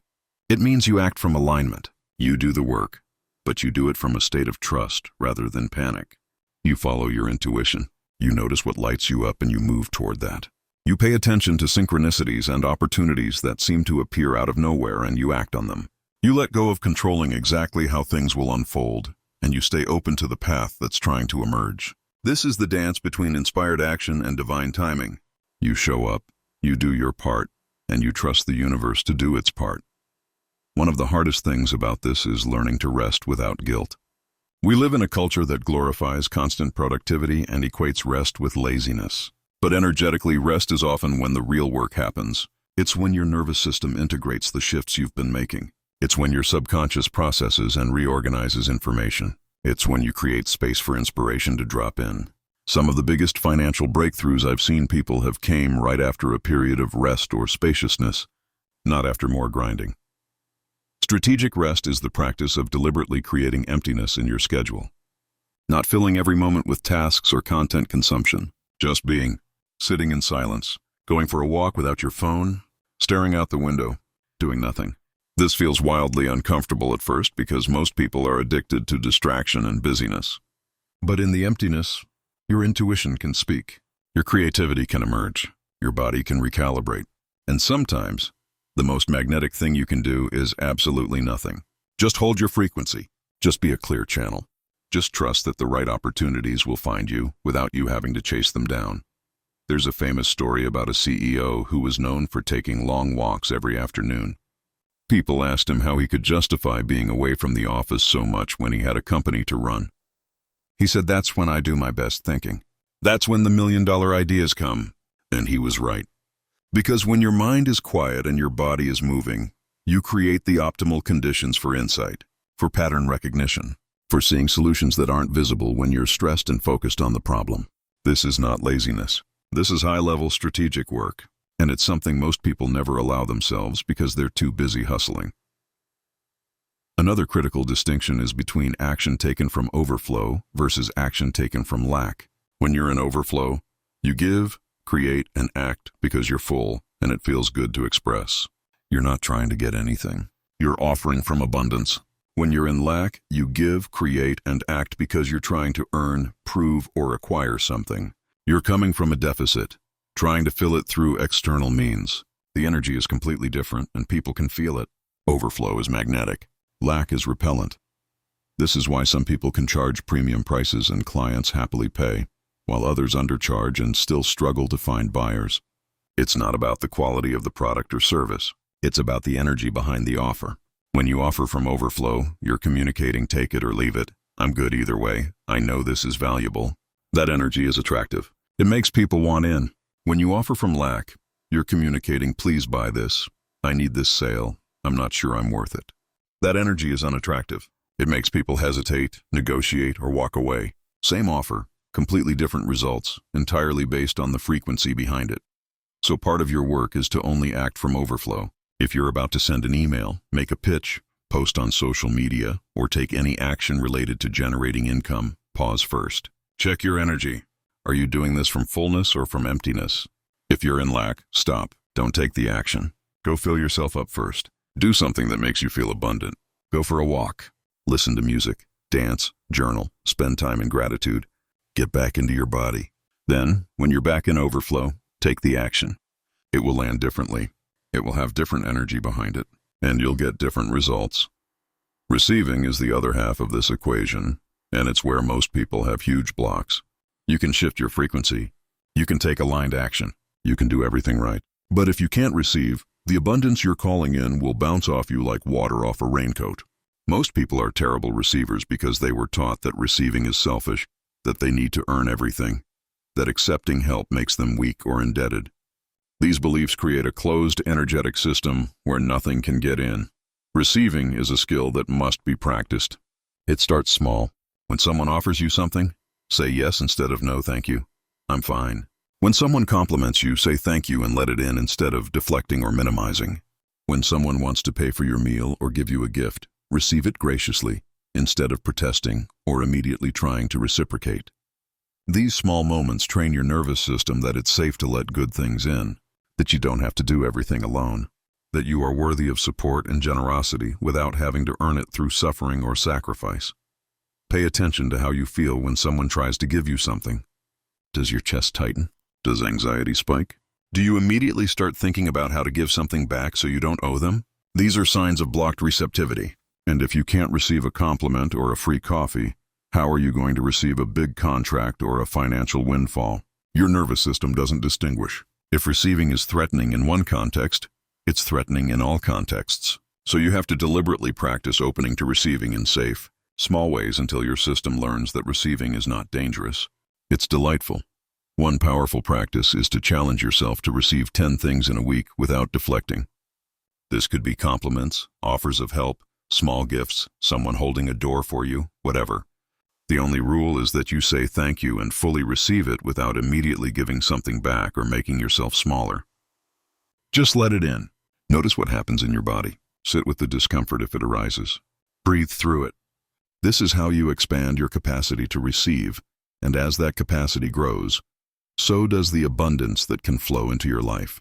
It means you act from alignment. You do the work, but you do it from a state of trust rather than panic. You follow your intuition. You notice what lights you up and you move toward that. You pay attention to synchronicities and opportunities that seem to appear out of nowhere and you act on them. You let go of controlling exactly how things will unfold, and you stay open to the path that's trying to emerge. This is the dance between inspired action and divine timing. You show up, you do your part, and you trust the universe to do its part. One of the hardest things about this is learning to rest without guilt. We live in a culture that glorifies constant productivity and equates rest with laziness. But energetically, rest is often when the real work happens. It's when your nervous system integrates the shifts you've been making. It's when your subconscious processes and reorganizes information. It's when you create space for inspiration to drop in. Some of the biggest financial breakthroughs I've seen people have came right after a period of rest or spaciousness, not after more grinding. Strategic rest is the practice of deliberately creating emptiness in your schedule. Not filling every moment with tasks or content consumption, just being. Sitting in silence, going for a walk without your phone, staring out the window, doing nothing. This feels wildly uncomfortable at first because most people are addicted to distraction and busyness. But in the emptiness, your intuition can speak, your creativity can emerge, your body can recalibrate, and sometimes, the most magnetic thing you can do is absolutely nothing. Just hold your frequency, just be a clear channel. Just trust that the right opportunities will find you without you having to chase them down. There's a famous story about a CEO who was known for taking long walks every afternoon. People asked him how he could justify being away from the office so much when he had a company to run. He said, "That's when I do my best thinking. That's when the million-dollar ideas come." And he was right. Because when your mind is quiet and your body is moving, you create the optimal conditions for insight, for pattern recognition, for seeing solutions that aren't visible when you're stressed and focused on the problem. This is not laziness. This is high-level strategic work, and it's something most people never allow themselves because they're too busy hustling. Another critical distinction is between action taken from overflow versus action taken from lack. When you're in overflow, you give, create, and act because you're full, and it feels good to express. You're not trying to get anything. You're offering from abundance. When you're in lack, you give, create, and act because you're trying to earn, prove, or acquire something. You're coming from a deficit, trying to fill it through external means. The energy is completely different, and people can feel it. Overflow is magnetic. Lack is repellent. This is why some people can charge premium prices and clients happily pay, while others undercharge and still struggle to find buyers. It's not about the quality of the product or service. It's about the energy behind the offer. When you offer from overflow, you're communicating take it or leave it. I'm good either way. I know this is valuable. That energy is attractive. It makes people want in. When you offer from lack, you're communicating please buy this. I need this sale. I'm not sure I'm worth it. That energy is unattractive. It makes people hesitate, negotiate, or walk away. Same offer, completely different results, entirely based on the frequency behind it. So part of your work is to only act from overflow. If you're about to send an email, make a pitch, post on social media, or take any action related to generating income, pause first. Check your energy. Are you doing this from fullness or from emptiness? If you're in lack, stop. Don't take the action. Go fill yourself up first. Do something that makes you feel abundant. Go for a walk. Listen to music. Dance. Journal. Spend time in gratitude. Get back into your body. Then, when you're back in overflow, take the action. It will land differently. It will have different energy behind it, and you'll get different results. Receiving is the other half of this equation, and it's where most people have huge blocks. You can shift your frequency. You can take aligned action. You can do everything right. But if you can't receive, the abundance you're calling in will bounce off you like water off a raincoat. Most people are terrible receivers because they were taught that receiving is selfish, that they need to earn everything, that accepting help makes them weak or indebted. These beliefs create a closed, energetic system where nothing can get in. Receiving is a skill that must be practiced. It starts small. When someone offers you something, say yes instead of no thank you. I'm fine. When someone compliments you, say thank you and let it in instead of deflecting or minimizing. When someone wants to pay for your meal or give you a gift, receive it graciously instead of protesting or immediately trying to reciprocate. These small moments train your nervous system that it's safe to let good things in, that you don't have to do everything alone, that you are worthy of support and generosity without having to earn it through suffering or sacrifice. Pay attention to how you feel when someone tries to give you something. Does your chest tighten? Does anxiety spike? Do you immediately start thinking about how to give something back so you don't owe them? These are signs of blocked receptivity. And if you can't receive a compliment or a free coffee, how are you going to receive a big contract or a financial windfall? Your nervous system doesn't distinguish. If receiving is threatening in one context, it's threatening in all contexts. So you have to deliberately practice opening to receiving in safe, small ways until your system learns that receiving is not dangerous. It's delightful. One powerful practice is to challenge yourself to receive 10 things in a week without deflecting. This could be compliments, offers of help, small gifts, someone holding a door for you, whatever. The only rule is that you say thank you and fully receive it without immediately giving something back or making yourself smaller. Just let it in. Notice what happens in your body. Sit with the discomfort if it arises. Breathe through it. This is how you expand your capacity to receive, and as that capacity grows, so does the abundance that can flow into your life.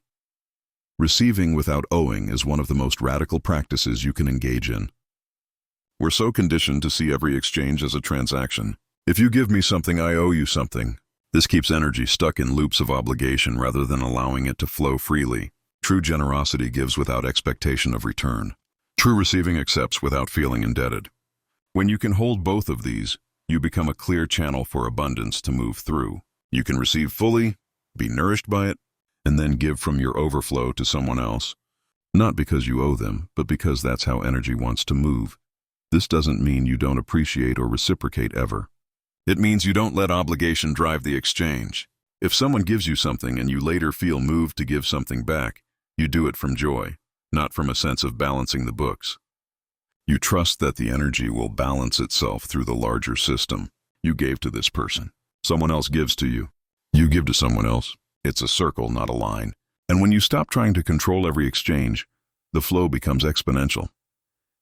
Receiving without owing is one of the most radical practices you can engage in. We're so conditioned to see every exchange as a transaction. If you give me something, I owe you something. This keeps energy stuck in loops of obligation rather than allowing it to flow freely. True generosity gives without expectation of return. True receiving accepts without feeling indebted. When you can hold both of these, you become a clear channel for abundance to move through. You can receive fully, be nourished by it, and then give from your overflow to someone else. Not because you owe them, but because that's how energy wants to move. This doesn't mean you don't appreciate or reciprocate ever. It means you don't let obligation drive the exchange. If someone gives you something and you later feel moved to give something back, you do it from joy, not from a sense of balancing the books. You trust that the energy will balance itself through the larger system. You gave to this person. Someone else gives to you. You give to someone else. It's a circle, not a line. And when you stop trying to control every exchange, the flow becomes exponential.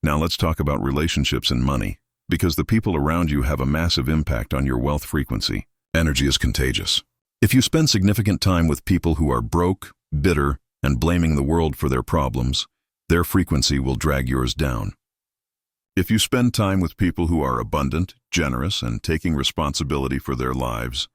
Now let's talk about relationships and money, because the people around you have a massive impact on your wealth frequency. Energy is contagious. If you spend significant time with people who are broke, bitter, and blaming the world for their problems, their frequency will drag yours down. If you spend time with people who are abundant, generous, and taking responsibility for their lives,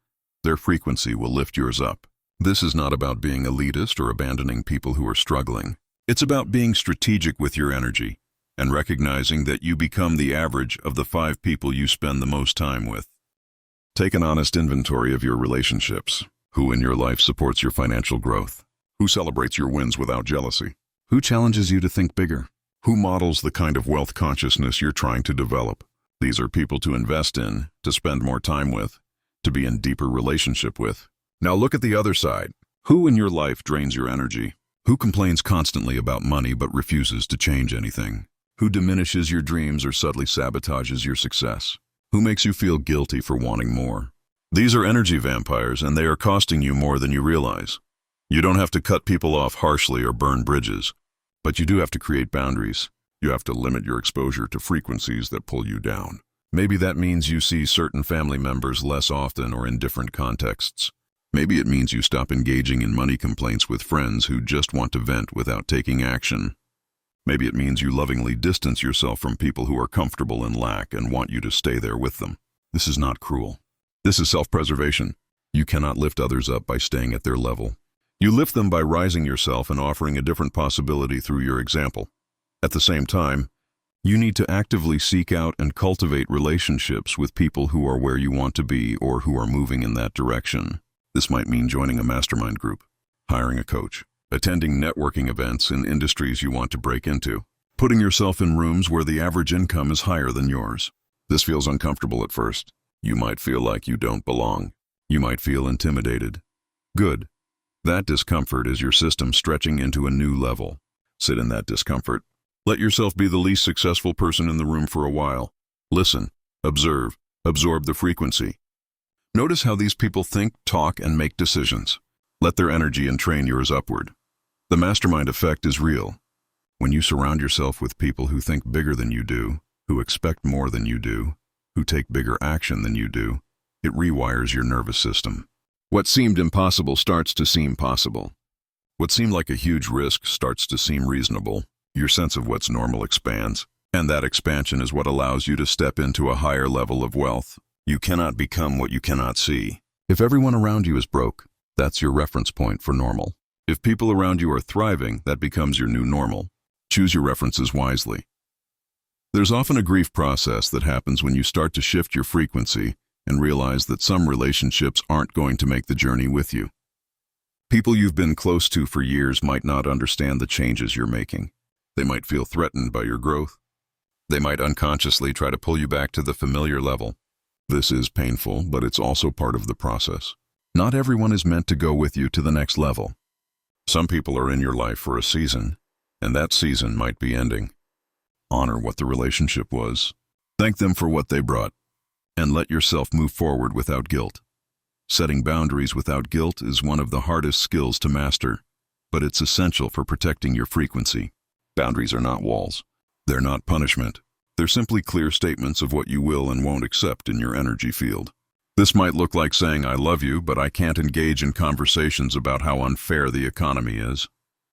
their frequency will lift yours up. This is not about being elitist or abandoning people who are struggling. It's about being strategic with your energy and recognizing that you become the average of the 5 people you spend the most time with. Take an honest inventory of your relationships. Who in your life supports your financial growth? Who celebrates your wins without jealousy? Who challenges you to think bigger? Who models the kind of wealth consciousness you're trying to develop? These are people to invest in, to spend more time with, to be in deeper relationship with. Now look at the other side. Who in your life drains your energy? Who complains constantly about money but refuses to change anything? Who diminishes your dreams or subtly sabotages your success? Who makes you feel guilty for wanting more? These are energy vampires, and they are costing you more than you realize. You don't have to cut people off harshly or burn bridges, but you do have to create boundaries. You have to limit your exposure to frequencies that pull you down. Maybe that means you see certain family members less often or in different contexts. Maybe it means you stop engaging in money complaints with friends who just want to vent without taking action. Maybe it means you lovingly distance yourself from people who are comfortable in lack and want you to stay there with them. This is not cruel. This is self-preservation. You cannot lift others up by staying at their level. You lift them by rising yourself and offering a different possibility through your example. At the same time, you need to actively seek out and cultivate relationships with people who are where you want to be or who are moving in that direction. This might mean joining a mastermind group, hiring a coach, attending networking events in industries you want to break into, putting yourself in rooms where the average income is higher than yours. This feels uncomfortable at first. You might feel like you don't belong. You might feel intimidated. Good. That discomfort is your system stretching into a new level. Sit in that discomfort. Let yourself be the least successful person in the room for a while. Listen, observe, absorb the frequency. Notice how these people think, talk, and make decisions. Let their energy entrain yours upward. The mastermind effect is real. When you surround yourself with people who think bigger than you do, who expect more than you do, who take bigger action than you do, it rewires your nervous system. What seemed impossible starts to seem possible. What seemed like a huge risk starts to seem reasonable. Your sense of what's normal expands, and that expansion is what allows you to step into a higher level of wealth. You cannot become what you cannot see. If everyone around you is broke, that's your reference point for normal. If people around you are thriving, that becomes your new normal. Choose your references wisely. There's often a grief process that happens when you start to shift your frequency and realize that some relationships aren't going to make the journey with you. People you've been close to for years might not understand the changes you're making. They might feel threatened by your growth. They might unconsciously try to pull you back to the familiar level. This is painful, but it's also part of the process. Not everyone is meant to go with you to the next level. Some people are in your life for a season, and that season might be ending. Honor what the relationship was. Thank them for what they brought, and let yourself move forward without guilt. Setting boundaries without guilt is one of the hardest skills to master, but it's essential for protecting your frequency. Boundaries are not walls. They're not punishment. They're simply clear statements of what you will and won't accept in your energy field. This might look like saying, "I love you, but I can't engage in conversations about how unfair the economy is.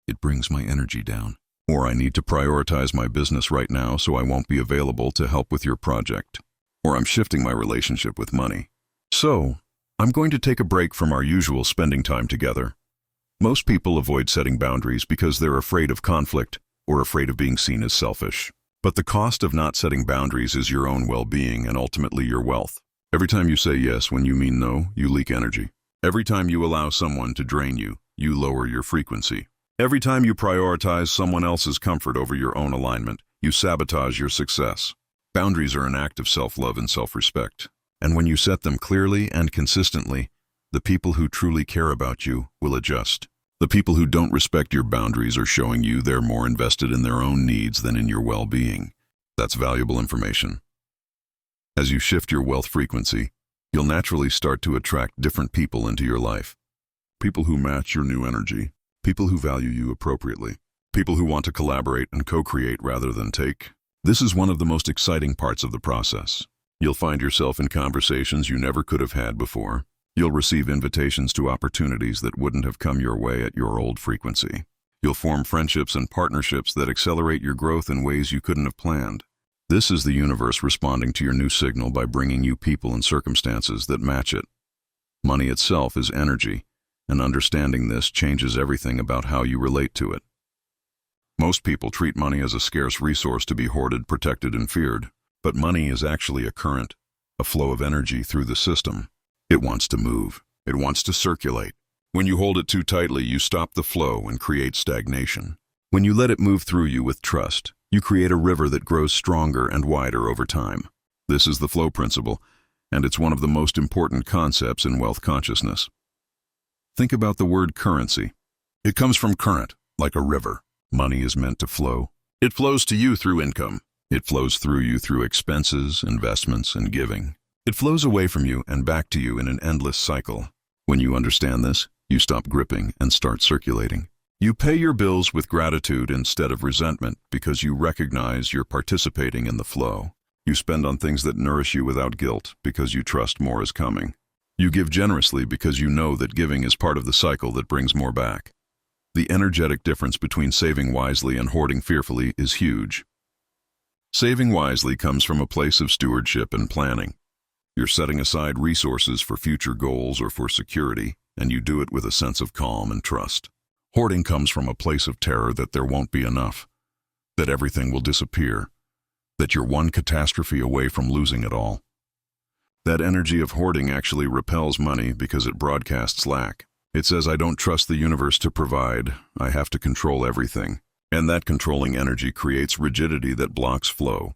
It brings my energy down." Or, "I need to prioritize my business right now so I won't be available to help with your project." Or, "I'm shifting my relationship with money. So, I'm going to take a break from our usual spending time together." Most people avoid setting boundaries because they're afraid of conflict or afraid of being seen as selfish. But the cost of not setting boundaries is your own well-being and ultimately your wealth. Every time you say yes when you mean no, you leak energy. Every time you allow someone to drain you, you lower your frequency. Every time you prioritize someone else's comfort over your own alignment, you sabotage your success. Boundaries are an act of self-love and self-respect. And when you set them clearly and consistently, the people who truly care about you will adjust. The people who don't respect your boundaries are showing you they're more invested in their own needs than in your well-being. That's valuable information. As you shift your wealth frequency, you'll naturally start to attract different people into your life. People who match your new energy. People who value you appropriately. People who want to collaborate and co-create rather than take. This is one of the most exciting parts of the process. You'll find yourself in conversations you never could have had before. You'll receive invitations to opportunities that wouldn't have come your way at your old frequency. You'll form friendships and partnerships that accelerate your growth in ways you couldn't have planned. This is the universe responding to your new signal by bringing you people and circumstances that match it. Money itself is energy, and understanding this changes everything about how you relate to it. Most people treat money as a scarce resource to be hoarded, protected, and feared, but money is actually a current, a flow of energy through the system. It wants to move. It wants to circulate. When you hold it too tightly, you stop the flow and create stagnation. When you let it move through you with trust, you create a river that grows stronger and wider over time. This is the flow principle, and it's one of the most important concepts in wealth consciousness. Think about the word currency. It comes from current, like a river. Money is meant to flow. It flows to you through income. It flows through you through expenses, investments, and giving. It flows away from you and back to you in an endless cycle. When you understand this, you stop gripping and start circulating. You pay your bills with gratitude instead of resentment because you recognize you're participating in the flow. You spend on things that nourish you without guilt because you trust more is coming. You give generously because you know that giving is part of the cycle that brings more back. The energetic difference between saving wisely and hoarding fearfully is huge. Saving wisely comes from a place of stewardship and planning. You're setting aside resources for future goals or for security, and you do it with a sense of calm and trust. Hoarding comes from a place of terror that there won't be enough, that everything will disappear, that you're one catastrophe away from losing it all. That energy of hoarding actually repels money because it broadcasts lack. It says, I don't trust the universe to provide, I have to control everything. And that controlling energy creates rigidity that blocks flow.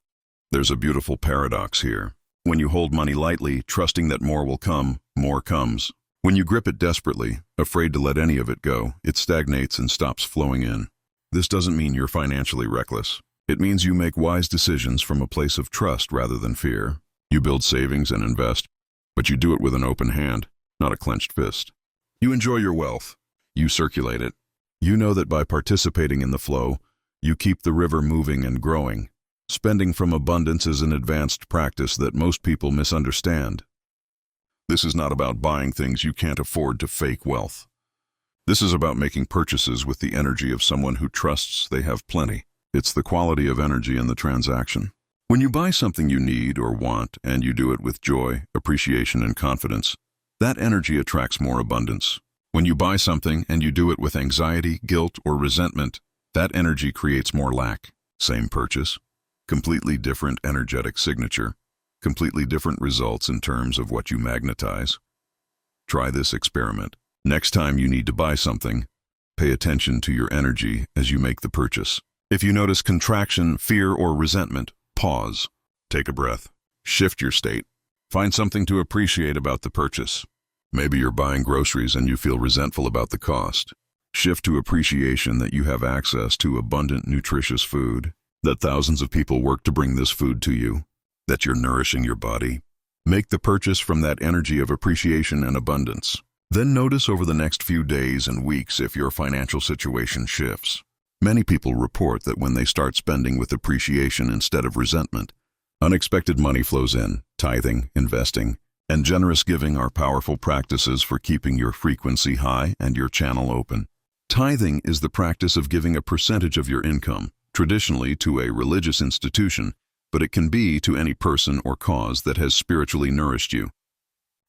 There's a beautiful paradox here. When you hold money lightly, trusting that more will come, more comes. When you grip it desperately, afraid to let any of it go, it stagnates and stops flowing in. This doesn't mean you're financially reckless. It means you make wise decisions from a place of trust rather than fear. You build savings and invest, but you do it with an open hand, not a clenched fist. You enjoy your wealth. You circulate it. You know that by participating in the flow, you keep the river moving and growing. Spending from abundance is an advanced practice that most people misunderstand. This is not about buying things you can't afford to fake wealth. This is about making purchases with the energy of someone who trusts they have plenty. It's the quality of energy in the transaction. When you buy something you need or want, and you do it with joy, appreciation, and confidence, that energy attracts more abundance. When you buy something and you do it with anxiety, guilt, or resentment, that energy creates more lack. Same purchase, completely different energetic signature, completely different results in terms of what you magnetize. Try this experiment. Next time you need to buy something, pay attention to your energy as you make the purchase. If you notice contraction, fear, or resentment, pause. Take a breath. Shift your state. Find something to appreciate about the purchase. Maybe you're buying groceries and you feel resentful about the cost. Shift to appreciation that you have access to abundant, nutritious food, that thousands of people work to bring this food to you, that you're nourishing your body. Make the purchase from that energy of appreciation and abundance. Then notice over the next few days and weeks if your financial situation shifts. Many people report that when they start spending with appreciation instead of resentment, unexpected money flows in. Tithing, investing, and generous giving are powerful practices for keeping your frequency high and your channel open. Tithing is the practice of giving a percentage of your income, traditionally to a religious institution, but it can be to any person or cause that has spiritually nourished you.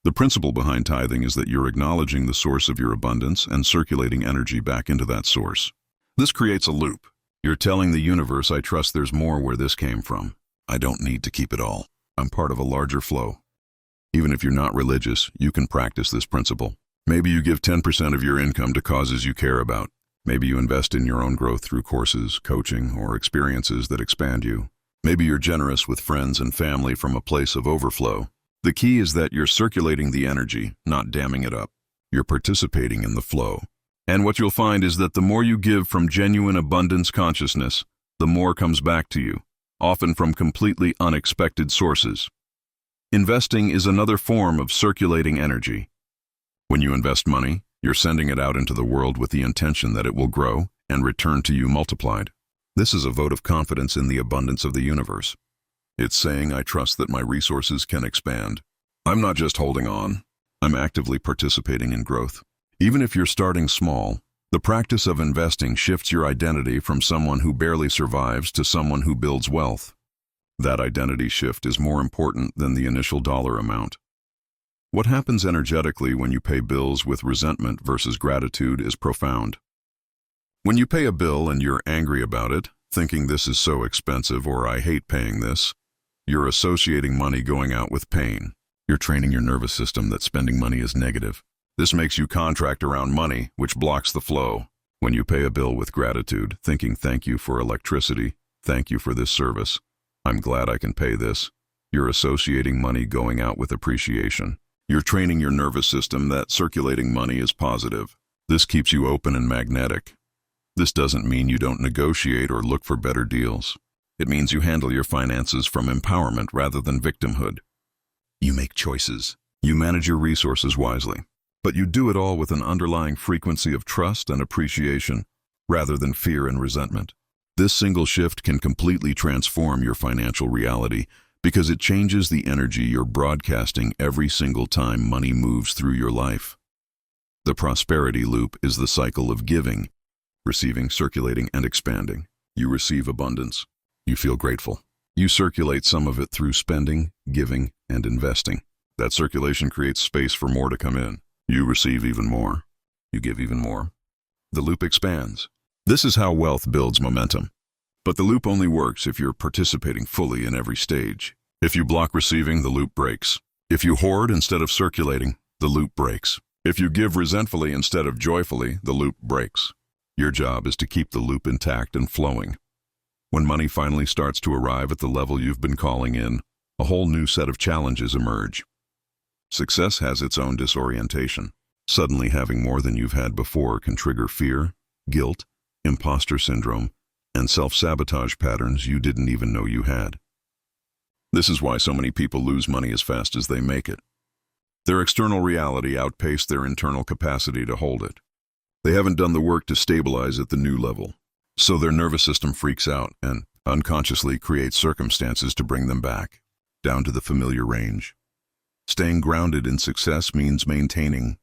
The principle behind tithing is that you're acknowledging the source of your abundance and circulating energy back into that source. This creates a loop. You're telling the universe, I trust there's more where this came from. I don't need to keep it all. I'm part of a larger flow. Even if you're not religious, you can practice this principle. Maybe you give 10% of your income to causes you care about. Maybe you invest in your own growth through courses, coaching, or experiences that expand you. Maybe you're generous with friends and family from a place of overflow. The key is that you're circulating the energy, not damming it up. You're participating in the flow. And what you'll find is that the more you give from genuine abundance consciousness, the more comes back to you, often from completely unexpected sources. Investing is another form of circulating energy. When you invest money, you're sending it out into the world with the intention that it will grow and return to you multiplied. This is a vote of confidence in the abundance of the universe. It's saying, I trust that my resources can expand. I'm not just holding on. I'm actively participating in growth. Even if you're starting small, the practice of investing shifts your identity from someone who barely survives to someone who builds wealth. That identity shift is more important than the initial dollar amount. What happens energetically when you pay bills with resentment versus gratitude is profound. When you pay a bill and you're angry about it, thinking this is so expensive or I hate paying this, you're associating money going out with pain. You're training your nervous system that spending money is negative. This makes you contract around money, which blocks the flow. When you pay a bill with gratitude, thinking thank you for electricity, thank you for this service, I'm glad I can pay this, you're associating money going out with appreciation. You're training your nervous system that circulating money is positive. This keeps you open and magnetic. This doesn't mean you don't negotiate or look for better deals. It means you handle your finances from empowerment rather than victimhood. You make choices. You manage your resources wisely. But you do it all with an underlying frequency of trust and appreciation rather than fear and resentment. This single shift can completely transform your financial reality because it changes the energy you're broadcasting every single time money moves through your life. The prosperity loop is the cycle of giving, receiving, circulating, and expanding. You receive abundance. You feel grateful. You circulate some of it through spending, giving, and investing. That circulation creates space for more to come in. You receive even more. You give even more. The loop expands. This is how wealth builds momentum. But the loop only works if you're participating fully in every stage. If you block receiving, the loop breaks. If you hoard instead of circulating, the loop breaks. If you give resentfully instead of joyfully, the loop breaks. Your job is to keep the loop intact and flowing. When money finally starts to arrive at the level you've been calling in, a whole new set of challenges emerge. Success has its own disorientation. Suddenly having more than you've had before can trigger fear, guilt, imposter syndrome, and self-sabotage patterns you didn't even know you had. This is why so many people lose money as fast as they make it. Their external reality outpaced their internal capacity to hold it. They haven't done the work to stabilize at the new level, so their nervous system freaks out and unconsciously creates circumstances to bring them back, down to the familiar range. Staying grounded in success means maintaining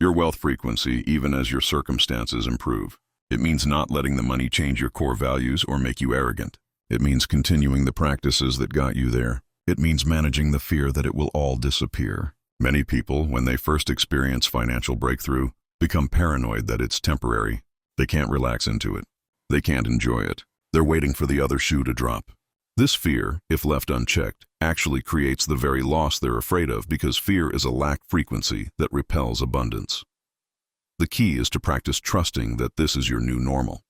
your wealth frequency even as your circumstances improve. It means not letting the money change your core values or make you arrogant. It means continuing the practices that got you there. It means managing the fear that it will all disappear. Many people, when they first experience financial breakthrough, become paranoid that it's temporary. They can't relax into it. They can't enjoy it. They're waiting for the other shoe to drop. This fear, if left unchecked, actually creates the very loss they're afraid of because fear is a lack frequency that repels abundance. The key is to practice trusting that this is your new normal.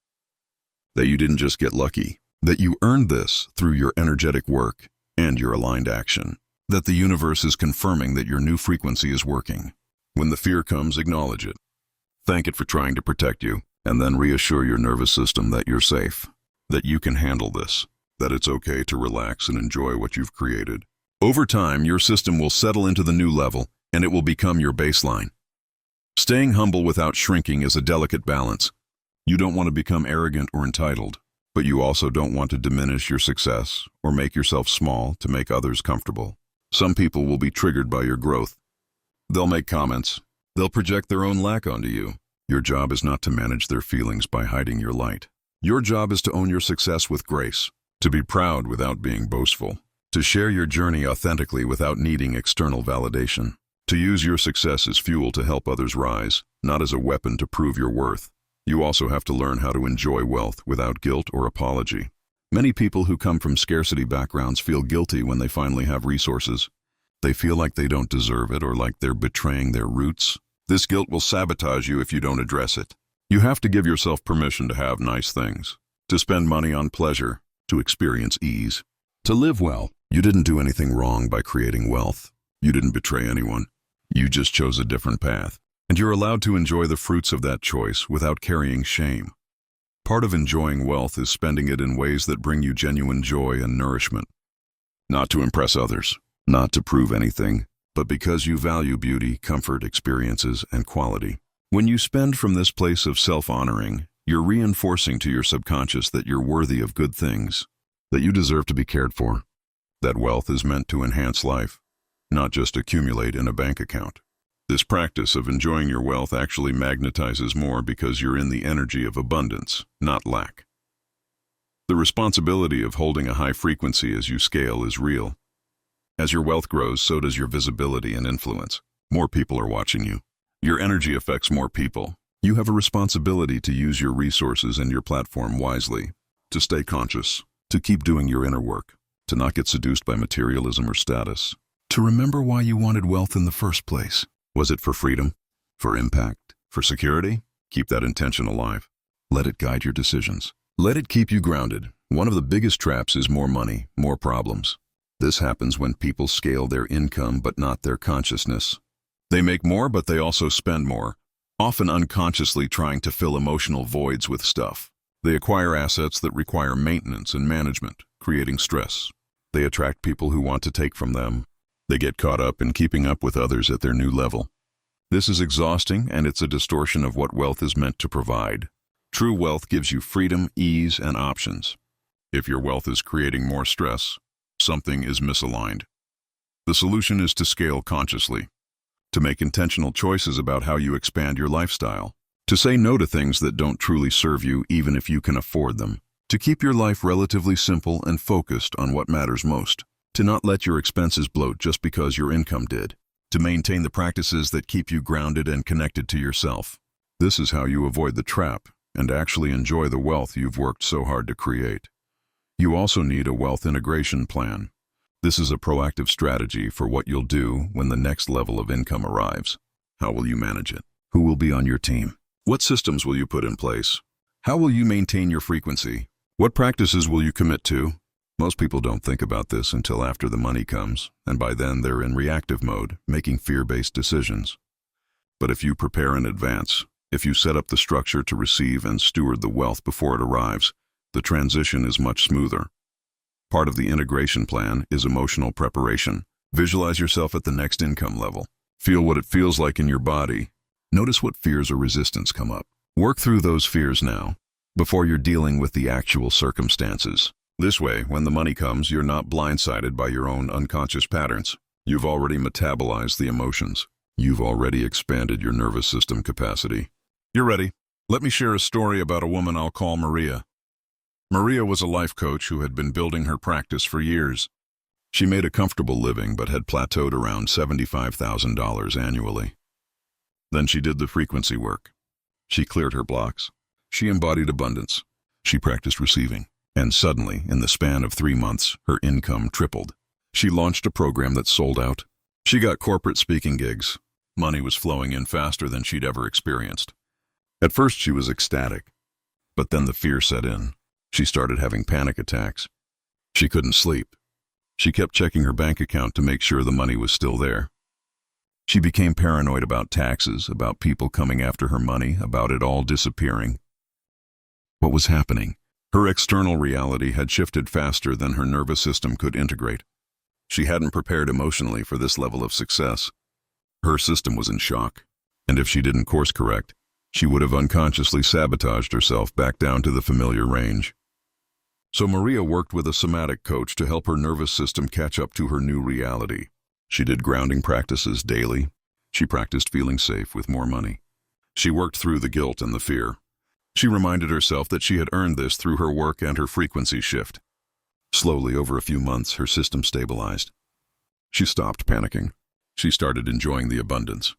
That you didn't just get lucky. That you earned this through your energetic work and your aligned action. That the universe is confirming that your new frequency is working. When the fear comes, acknowledge it. Thank it for trying to protect you, and then reassure your nervous system that you're safe. That you can handle this. That it's okay to relax and enjoy what you've created. Over time, your system will settle into the new level, and it will become your baseline. Staying humble without shrinking is a delicate balance. You don't want to become arrogant or entitled, but you also don't want to diminish your success or make yourself small to make others comfortable. Some people will be triggered by your growth. They'll make comments. They'll project their own lack onto you. Your job is not to manage their feelings by hiding your light. Your job is to own your success with grace. To be proud without being boastful. To share your journey authentically without needing external validation. To use your success as fuel to help others rise, not as a weapon to prove your worth. You also have to learn how to enjoy wealth without guilt or apology. Many people who come from scarcity backgrounds feel guilty when they finally have resources. They feel like they don't deserve it or like they're betraying their roots. This guilt will sabotage you if you don't address it. You have to give yourself permission to have nice things, to spend money on pleasure, to experience ease, to live well. You didn't do anything wrong by creating wealth. You didn't betray anyone. You just chose a different path. And you're allowed to enjoy the fruits of that choice without carrying shame. Part of enjoying wealth is spending it in ways that bring you genuine joy and nourishment. Not to impress others, not to prove anything, but because you value beauty, comfort, experiences, and quality. When you spend from this place of self-honoring, you're reinforcing to your subconscious that you're worthy of good things, that you deserve to be cared for, that wealth is meant to enhance life, not just accumulate in a bank account. This practice of enjoying your wealth actually magnetizes more because you're in the energy of abundance, not lack. The responsibility of holding a high frequency as you scale is real. As your wealth grows, so does your visibility and influence. More people are watching you. Your energy affects more people. You have a responsibility to use your resources and your platform wisely, to stay conscious, to keep doing your inner work, to not get seduced by materialism or status, to remember why you wanted wealth in the first place. Was it for freedom? For impact? For security? Keep that intention alive. Let it guide your decisions. Let it keep you grounded. One of the biggest traps is more money, more problems. This happens when people scale their income but not their consciousness. They make more, but they also spend more, often unconsciously trying to fill emotional voids with stuff. They acquire assets that require maintenance and management, creating stress. They attract people who want to take from them. They get caught up in keeping up with others at their new level. This is exhausting, and it's a distortion of what wealth is meant to provide. True wealth gives you freedom, ease, and options. If your wealth is creating more stress, something is misaligned. The solution is to scale consciously, to make intentional choices about how you expand your lifestyle, to say no to things that don't truly serve you even if you can afford them, to keep your life relatively simple and focused on what matters most, to not let your expenses bloat just because your income did, to maintain the practices that keep you grounded and connected to yourself. This is how you avoid the trap and actually enjoy the wealth you've worked so hard to create. You also need a wealth integration plan. This is a proactive strategy for what you'll do when the next level of income arrives. How will you manage it? Who will be on your team? What systems will you put in place? How will you maintain your frequency? What practices will you commit to? Most people don't think about this until after the money comes, and by then they're in reactive mode, making fear-based decisions. But if you prepare in advance, if you set up the structure to receive and steward the wealth before it arrives, the transition is much smoother. Part of the integration plan is emotional preparation. Visualize yourself at the next income level. Feel what it feels like in your body. Notice what fears or resistance come up. Work through those fears now, before you're dealing with the actual circumstances. This way, when the money comes, you're not blindsided by your own unconscious patterns. You've already metabolized the emotions. You've already expanded your nervous system capacity. You're ready. Let me share a story about a woman I'll call Maria. Maria was a life coach who had been building her practice for years. She made a comfortable living but had plateaued around $75,000 annually. Then she did the frequency work. She cleared her blocks. She embodied abundance. She practiced receiving. And suddenly, in the span of 3 months, her income tripled. She launched a program that sold out. She got corporate speaking gigs. Money was flowing in faster than she'd ever experienced. At first she was ecstatic, but then the fear set in. She started having panic attacks. She couldn't sleep. She kept checking her bank account to make sure the money was still there. She became paranoid about taxes, about people coming after her money, about it all disappearing. What was happening? Her external reality had shifted faster than her nervous system could integrate. She hadn't prepared emotionally for this level of success. Her system was in shock, and if she didn't course correct, she would have unconsciously sabotaged herself back down to the familiar range. So Maria worked with a somatic coach to help her nervous system catch up to her new reality. She did grounding practices daily. She practiced feeling safe with more money. She worked through the guilt and the fear. She reminded herself that she had earned this through her work and her frequency shift. Slowly, over a few months, her system stabilized. She stopped panicking. She started enjoying the abundance.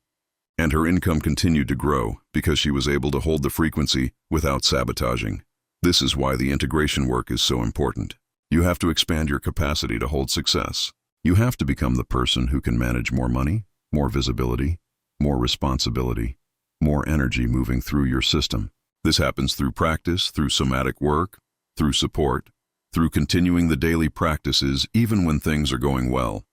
And her income continued to grow because she was able to hold the frequency without sabotaging. This is why the integration work is so important. You have to expand your capacity to hold success. You have to become the person who can manage more money, more visibility, more responsibility, more energy moving through your system. This happens through practice, through somatic work, through support, through continuing the daily practices even when things are going well.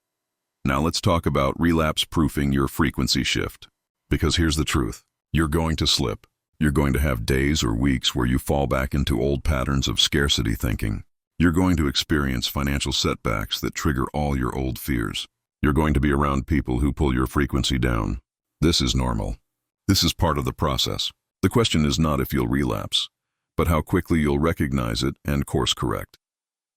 Now let's talk about relapse-proofing your frequency shift. Because here's the truth. You're going to slip. You're going to have days or weeks where you fall back into old patterns of scarcity thinking. You're going to experience financial setbacks that trigger all your old fears. You're going to be around people who pull your frequency down. This is normal. This is part of the process. The question is not if you'll relapse, but how quickly you'll recognize it and course correct.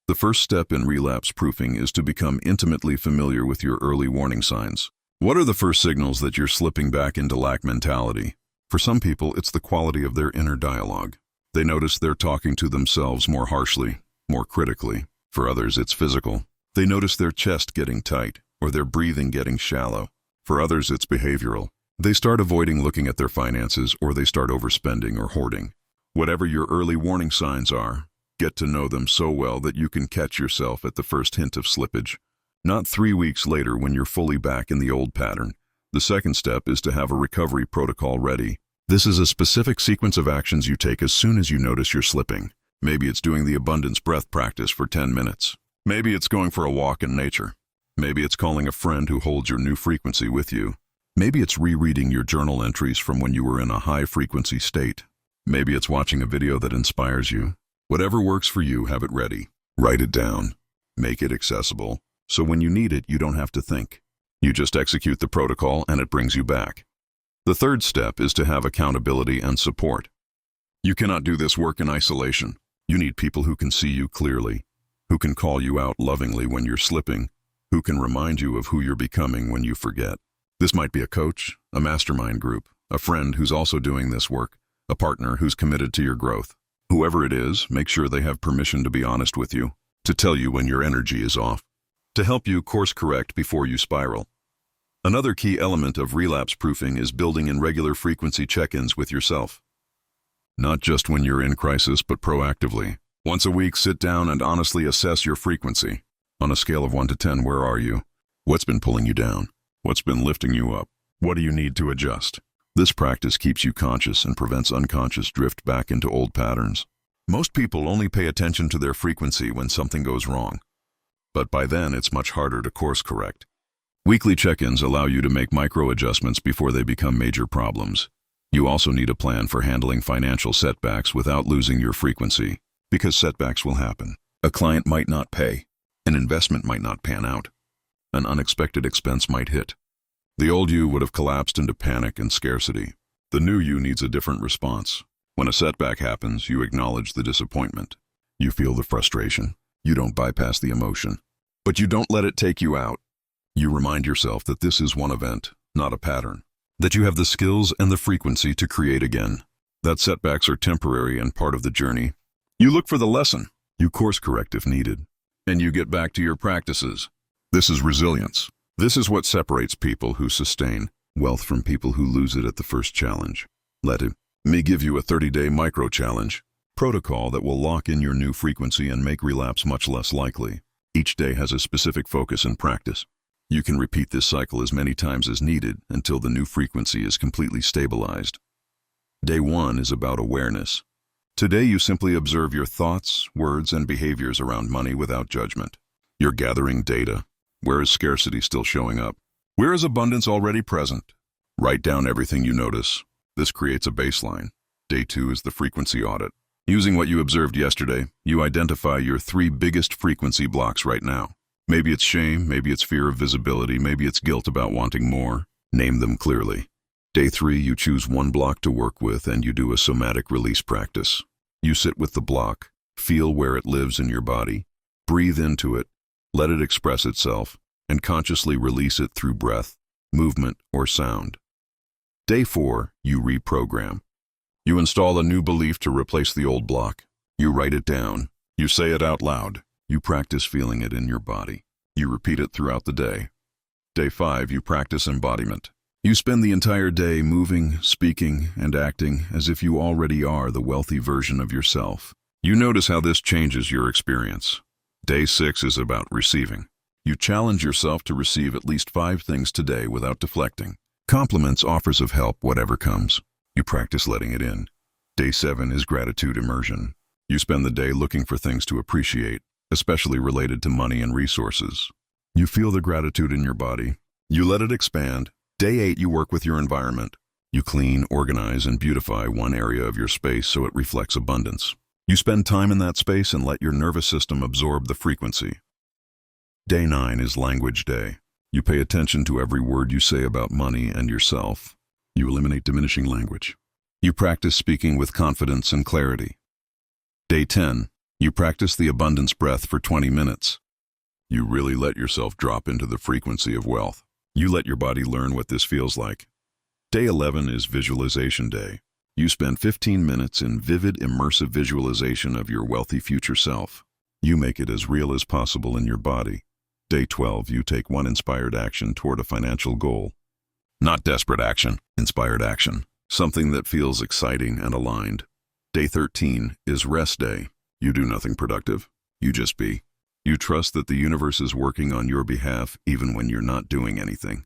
The first step in relapse proofing is to become intimately familiar with your early warning signs. What are the first signals that you're slipping back into lack mentality? For some people, it's the quality of their inner dialogue. They notice they're talking to themselves more harshly, more critically. For others, it's physical. They notice their chest getting tight or their breathing getting shallow. For others, it's behavioral. They start avoiding looking at their finances, or they start overspending or hoarding. Whatever your early warning signs are, get to know them so well that you can catch yourself at the first hint of slippage. Not 3 weeks later when you're fully back in the old pattern. The second step is to have a recovery protocol ready. This is a specific sequence of actions you take as soon as you notice you're slipping. Maybe it's doing the abundance breath practice for 10 minutes. Maybe it's going for a walk in nature. Maybe it's calling a friend who holds your new frequency with you. Maybe it's rereading your journal entries from when you were in a high-frequency state. Maybe it's watching a video that inspires you. Whatever works for you, have it ready. Write it down. Make it accessible, so when you need it, you don't have to think. You just execute the protocol and it brings you back. The third step is to have accountability and support. You cannot do this work in isolation. You need people who can see you clearly, who can call you out lovingly when you're slipping, who can remind you of who you're becoming when you forget. This might be a coach, a mastermind group, a friend who's also doing this work, a partner who's committed to your growth. Whoever it is, make sure they have permission to be honest with you, to tell you when your energy is off, to help you course correct before you spiral. Another key element of relapse proofing is building in regular frequency check-ins with yourself. Not just when you're in crisis, but proactively. Once a week, sit down and honestly assess your frequency. On a scale of 1 to 10, where are you? What's been pulling you down? What's been lifting you up? What do you need to adjust? This practice keeps you conscious and prevents unconscious drift back into old patterns. Most people only pay attention to their frequency when something goes wrong. But by then, it's much harder to course correct. Weekly check-ins allow you to make micro adjustments before they become major problems. You also need a plan for handling financial setbacks without losing your frequency, because setbacks will happen. A client might not pay. An investment might not pan out. An unexpected expense might hit. The old you would have collapsed into panic and scarcity. The new you needs a different response. When a setback happens, you acknowledge the disappointment. You feel the frustration. You don't bypass the emotion. But you don't let it take you out. You remind yourself that this is one event, not a pattern. That you have the skills and the frequency to create again. That setbacks are temporary and part of the journey. You look for the lesson. You course correct if needed. And you get back to your practices. This is resilience. This is what separates people who sustain wealth from people who lose it at the first challenge. Let me give you a 30-day micro-challenge protocol that will lock in your new frequency and make relapse much less likely. Each day has a specific focus and practice. You can repeat this cycle as many times as needed until the new frequency is completely stabilized. Day 1 is about awareness. Today you simply observe your thoughts, words, and behaviors around money without judgment. You're gathering data. Where is scarcity still showing up? Where is abundance already present? Write down everything you notice. This creates a baseline. Day 2 is the frequency audit. Using what you observed yesterday, you identify your 3 biggest frequency blocks right now. Maybe it's shame, maybe it's fear of visibility, maybe it's guilt about wanting more. Name them clearly. Day 3, you choose one block to work with and you do a somatic release practice. You sit with the block, feel where it lives in your body, breathe into it, let it express itself, and consciously release it through breath, movement, or sound. Day 4, you reprogram. You install a new belief to replace the old block. You write it down. You say it out loud. You practice feeling it in your body. You repeat it throughout the day. Day 5, you practice embodiment. You spend the entire day moving, speaking, and acting as if you already are the wealthy version of yourself. You notice how this changes your experience. Day 6 is about receiving. You challenge yourself to receive at least 5 things today without deflecting. Compliments, offers of help, whatever comes. You practice letting it in. Day 7 is gratitude immersion. You spend the day looking for things to appreciate, especially related to money and resources. You feel the gratitude in your body. You let it expand. Day 8, you work with your environment. You clean, organize, and beautify one area of your space so it reflects abundance. You spend time in that space and let your nervous system absorb the frequency. Day 9 is language day. You pay attention to every word you say about money and yourself. You eliminate diminishing language. You practice speaking with confidence and clarity. Day 10, you practice the abundance breath for 20 minutes. You really let yourself drop into the frequency of wealth. You let your body learn what this feels like. Day 11 is visualization day. You spend 15 minutes in vivid, immersive visualization of your wealthy future self. You make it as real as possible in your body. Day 12, you take one inspired action toward a financial goal. Not desperate action, inspired action. Something that feels exciting and aligned. Day 13 is rest day. You do nothing productive. You just be. You trust that the universe is working on your behalf even when you're not doing anything.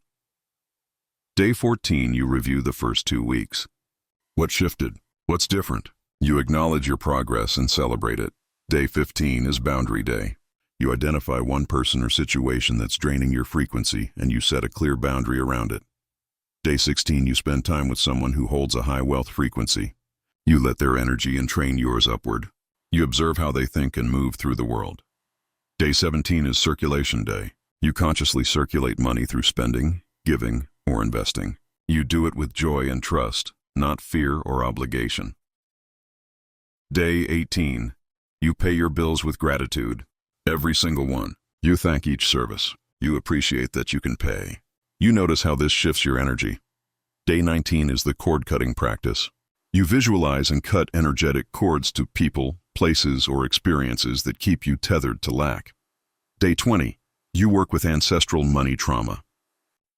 Day 14, you review the first 2 weeks. What shifted? What's different? You acknowledge your progress and celebrate it. Day 15 is boundary day. You identify one person or situation that's draining your frequency and you set a clear boundary around it. Day 16, you spend time with someone who holds a high wealth frequency. You let their energy and train yours upward. You observe how they think and move through the world. Day 17 is circulation day. You consciously circulate money through spending, giving, or investing. You do it with joy and trust, not fear or obligation. Day 18. You pay your bills with gratitude. Every single one. You thank each service. You appreciate that you can pay. You notice how this shifts your energy. Day 19 is the cord-cutting practice. You visualize and cut energetic cords to people, places, or experiences that keep you tethered to lack. Day 20. You work with ancestral money trauma.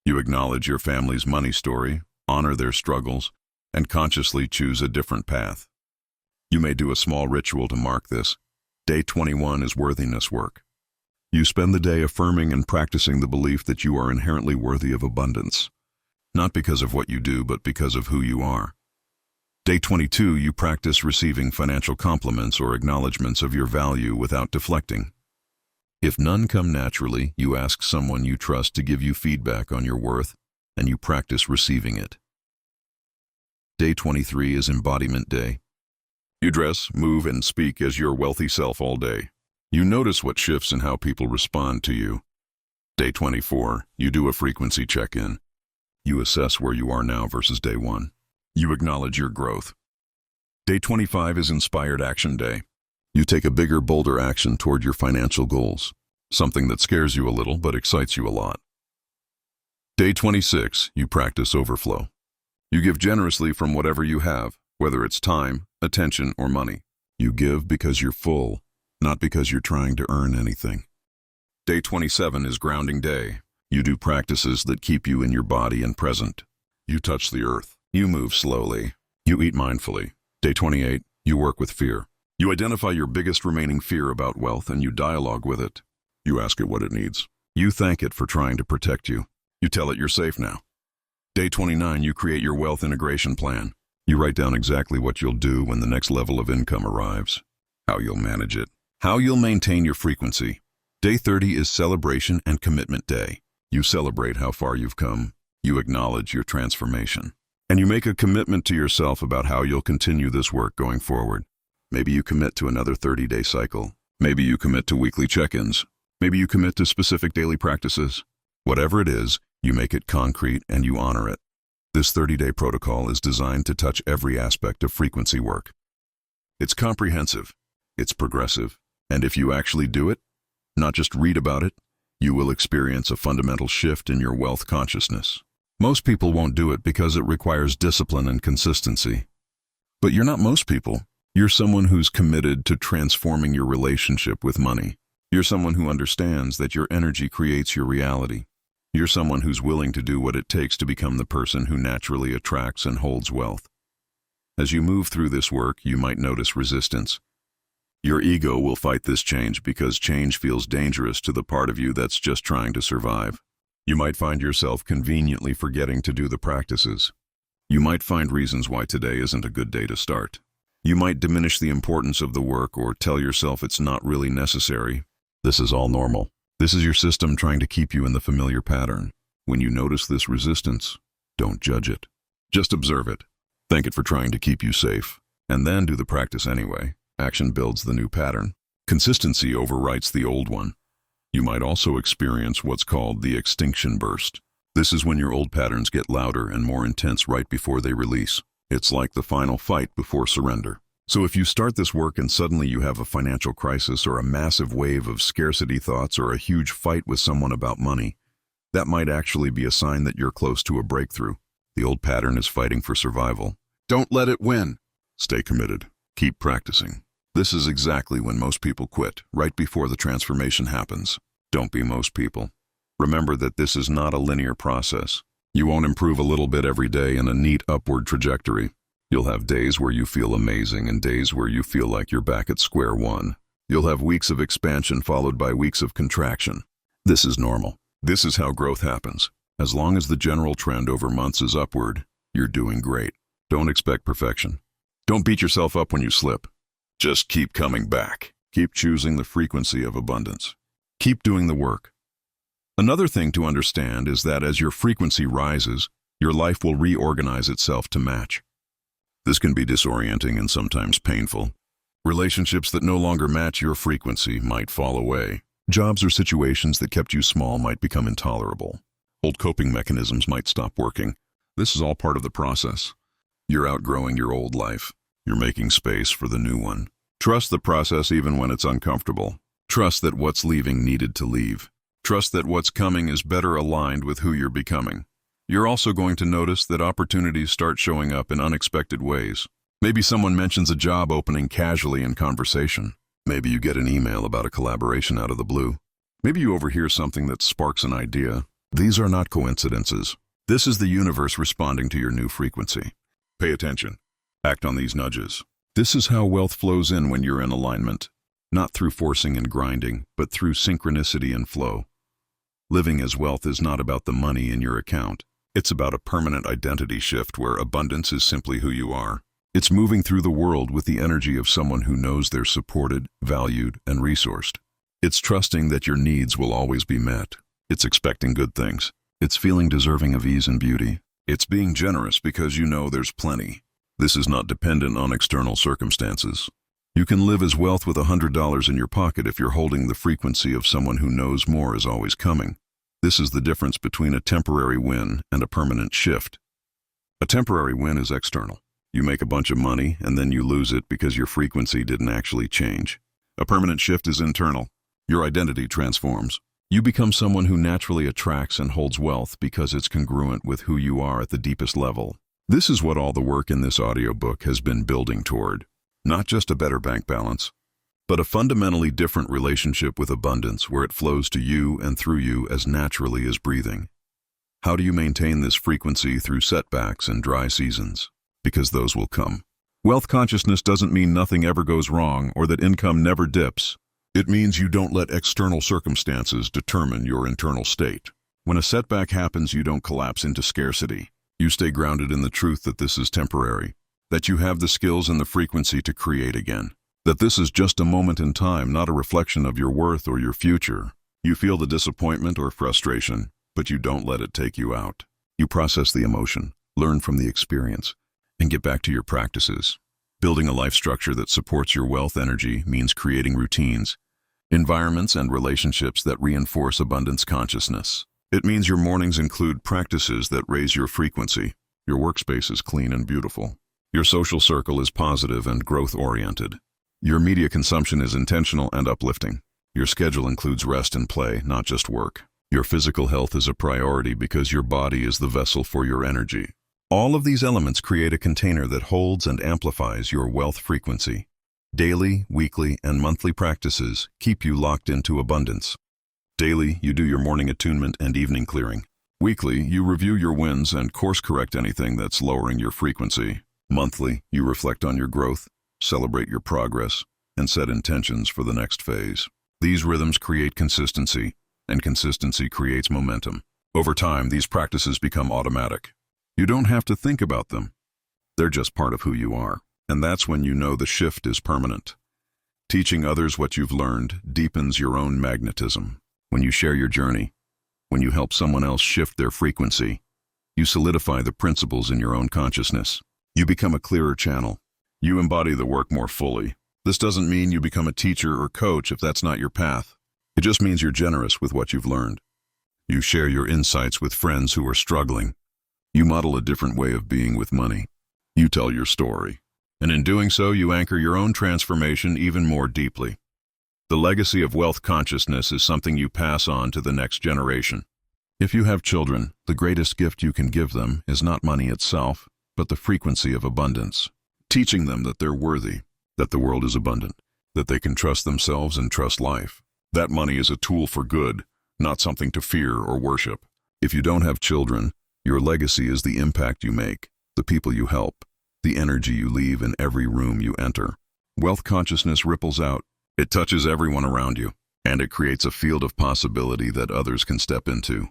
You acknowledge your family's money story, honor their struggles, and consciously choose a different path. You may do a small ritual to mark this. Day 21 is worthiness work. You spend the day affirming and practicing the belief that you are inherently worthy of abundance, not because of what you do, but because of who you are. Day 22, you practice receiving financial compliments or acknowledgments of your value without deflecting. If none come naturally, you ask someone you trust to give you feedback on your worth, and you practice receiving it. Day 23 is embodiment day. You dress, move, and speak as your wealthy self all day. You notice what shifts in how people respond to you. Day 24, you do a frequency check-in. You assess where you are now versus day 1. You acknowledge your growth. Day 25 is inspired action day. You take a bigger, bolder action toward your financial goals, something that scares you a little but excites you a lot. Day 26, you practice overflow. You give generously from whatever you have, whether it's time, attention, or money. You give because you're full, not because you're trying to earn anything. Day 27 is grounding day. You do practices that keep you in your body and present. You touch the earth. You move slowly. You eat mindfully. Day 28, you work with fear. You identify your biggest remaining fear about wealth and you dialogue with it. You ask it what it needs. You thank it for trying to protect you. You tell it you're safe now. Day 29, you create your wealth integration plan. You write down exactly what you'll do when the next level of income arrives, how you'll manage it, how you'll maintain your frequency. Day 30 is celebration and commitment day. You celebrate how far you've come. You acknowledge your transformation. And you make a commitment to yourself about how you'll continue this work going forward. Maybe you commit to another 30-day cycle. Maybe you commit to weekly check-ins. Maybe you commit to specific daily practices. Whatever it is, you make it concrete and you honor it. This 30-day protocol is designed to touch every aspect of frequency work. It's comprehensive, it's progressive, and if you actually do it, not just read about it, you will experience a fundamental shift in your wealth consciousness. Most people won't do it because it requires discipline and consistency. But you're not most people. You're someone who's committed to transforming your relationship with money. You're someone who understands that your energy creates your reality. You're someone who's willing to do what it takes to become the person who naturally attracts and holds wealth. As you move through this work, you might notice resistance. Your ego will fight this change because change feels dangerous to the part of you that's just trying to survive. You might find yourself conveniently forgetting to do the practices. You might find reasons why today isn't a good day to start. You might diminish the importance of the work or tell yourself it's not really necessary. This is all normal. This is your system trying to keep you in the familiar pattern. When you notice this resistance, don't judge it. Just observe it. Thank it for trying to keep you safe. And then do the practice anyway. Action builds the new pattern. Consistency overwrites the old one. You might also experience what's called the extinction burst. This is when your old patterns get louder and more intense right before they release. It's like the final fight before surrender. So if you start this work and suddenly you have a financial crisis or a massive wave of scarcity thoughts or a huge fight with someone about money, that might actually be a sign that you're close to a breakthrough. The old pattern is fighting for survival. Don't let it win. Stay committed. Keep practicing. This is exactly when most people quit, right before the transformation happens. Don't be most people. Remember that this is not a linear process. You won't improve a little bit every day in a neat upward trajectory. You'll have days where you feel amazing and days where you feel like you're back at square one. You'll have weeks of expansion followed by weeks of contraction. This is normal. This is how growth happens. As long as the general trend over months is upward, you're doing great. Don't expect perfection. Don't beat yourself up when you slip. Just keep coming back. Keep choosing the frequency of abundance. Keep doing the work. Another thing to understand is that as your frequency rises, your life will reorganize itself to match. This can be disorienting and sometimes painful. Relationships that no longer match your frequency might fall away. Jobs or situations that kept you small might become intolerable. Old coping mechanisms might stop working. This is all part of the process. You're outgrowing your old life. You're making space for the new one. Trust the process even when it's uncomfortable. Trust that what's leaving needed to leave. Trust that what's coming is better aligned with who you're becoming. You're also going to notice that opportunities start showing up in unexpected ways. Maybe someone mentions a job opening casually in conversation. Maybe you get an email about a collaboration out of the blue. Maybe you overhear something that sparks an idea. These are not coincidences. This is the universe responding to your new frequency. Pay attention. Act on these nudges. This is how wealth flows in when you're in alignment. Not through forcing and grinding, but through synchronicity and flow. Living as wealth is not about the money in your account. It's about a permanent identity shift where abundance is simply who you are. It's moving through the world with the energy of someone who knows they're supported, valued, and resourced. It's trusting that your needs will always be met. It's expecting good things. It's feeling deserving of ease and beauty. It's being generous because you know there's plenty. This is not dependent on external circumstances. You can live as wealth with $100 in your pocket if you're holding the frequency of someone who knows more is always coming. This is the difference between a temporary win and a permanent shift. A temporary win is external. You make a bunch of money and then you lose it because your frequency didn't actually change. A permanent shift is internal. Your identity transforms. You become someone who naturally attracts and holds wealth because it's congruent with who you are at the deepest level. This is what all the work in this audiobook has been building toward. Not just a better bank balance, but a fundamentally different relationship with abundance where it flows to you and through you as naturally as breathing. How do you maintain this frequency through setbacks and dry seasons? Because those will come. Wealth consciousness doesn't mean nothing ever goes wrong or that income never dips. It means you don't let external circumstances determine your internal state. When a setback happens, you don't collapse into scarcity. You stay grounded in the truth that this is temporary, that you have the skills and the frequency to create again, that this is just a moment in time, not a reflection of your worth or your future. You feel the disappointment or frustration, but you don't let it take you out. You process the emotion, learn from the experience, and get back to your practices. Building a life structure that supports your wealth energy means creating routines, environments, and relationships that reinforce abundance consciousness. It means your mornings include practices that raise your frequency. Your workspace is clean and beautiful. Your social circle is positive and growth-oriented. Your media consumption is intentional and uplifting. Your schedule includes rest and play, not just work. Your physical health is a priority because your body is the vessel for your energy. All of these elements create a container that holds and amplifies your wealth frequency. Daily, weekly, and monthly practices keep you locked into abundance. Daily, you do your morning attunement and evening clearing. Weekly, you review your wins and course-correct anything that's lowering your frequency. Monthly, you reflect on your growth, celebrate your progress, and set intentions for the next phase. These rhythms create consistency, and consistency creates momentum. Over time, these practices become automatic. You don't have to think about them. They're just part of who you are, and that's when you know the shift is permanent. Teaching others what you've learned deepens your own magnetism. When you share your journey, when you help someone else shift their frequency, you solidify the principles in your own consciousness. You become a clearer channel. You embody the work more fully. This doesn't mean you become a teacher or coach if that's not your path. It just means you're generous with what you've learned. You share your insights with friends who are struggling. You model a different way of being with money. You tell your story. And in doing so, you anchor your own transformation even more deeply. The legacy of wealth consciousness is something you pass on to the next generation. If you have children, the greatest gift you can give them is not money itself, but the frequency of abundance. Teaching them that they're worthy, that the world is abundant, that they can trust themselves and trust life. That money is a tool for good, not something to fear or worship. If you don't have children, your legacy is the impact you make, the people you help, the energy you leave in every room you enter. Wealth consciousness ripples out. It touches everyone around you, and it creates a field of possibility that others can step into.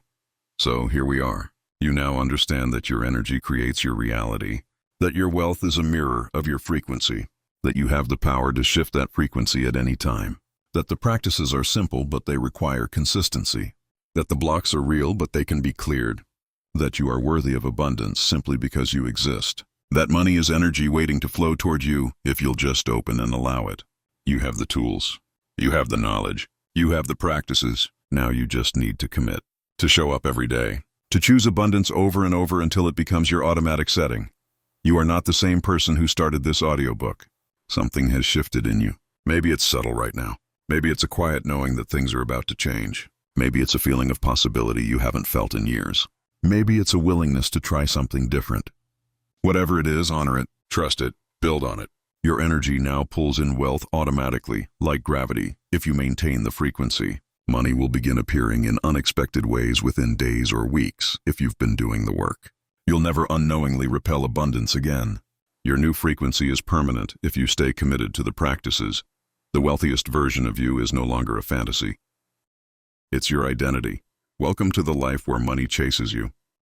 So here we are. You now understand that your energy creates your reality, that your wealth is a mirror of your frequency, that you have the power to shift that frequency at any time, that the practices are simple but they require consistency, that the blocks are real but they can be cleared, that you are worthy of abundance simply because you exist, that money is energy waiting to flow toward you if you'll just open and allow it. You have the tools, you have the knowledge, you have the practices. Now you just need to commit, to show up every day, to choose abundance over and over until it becomes your automatic setting. You are not the same person who started this audiobook. Something has shifted in you. Maybe it's subtle right now. Maybe it's a quiet knowing that things are about to change. Maybe it's a feeling of possibility you haven't felt in years. Maybe it's a willingness to try something different. Whatever it is, honor it, trust it, build on it. Your energy now pulls in wealth automatically, like gravity, if you maintain the frequency. Money will begin appearing in unexpected ways within days or weeks if you've been doing the work. You'll never unknowingly repel abundance again. Your new frequency is permanent if you stay committed to the practices. The wealthiest version of you is no longer a fantasy. It's your identity. Welcome to the life where money chases you,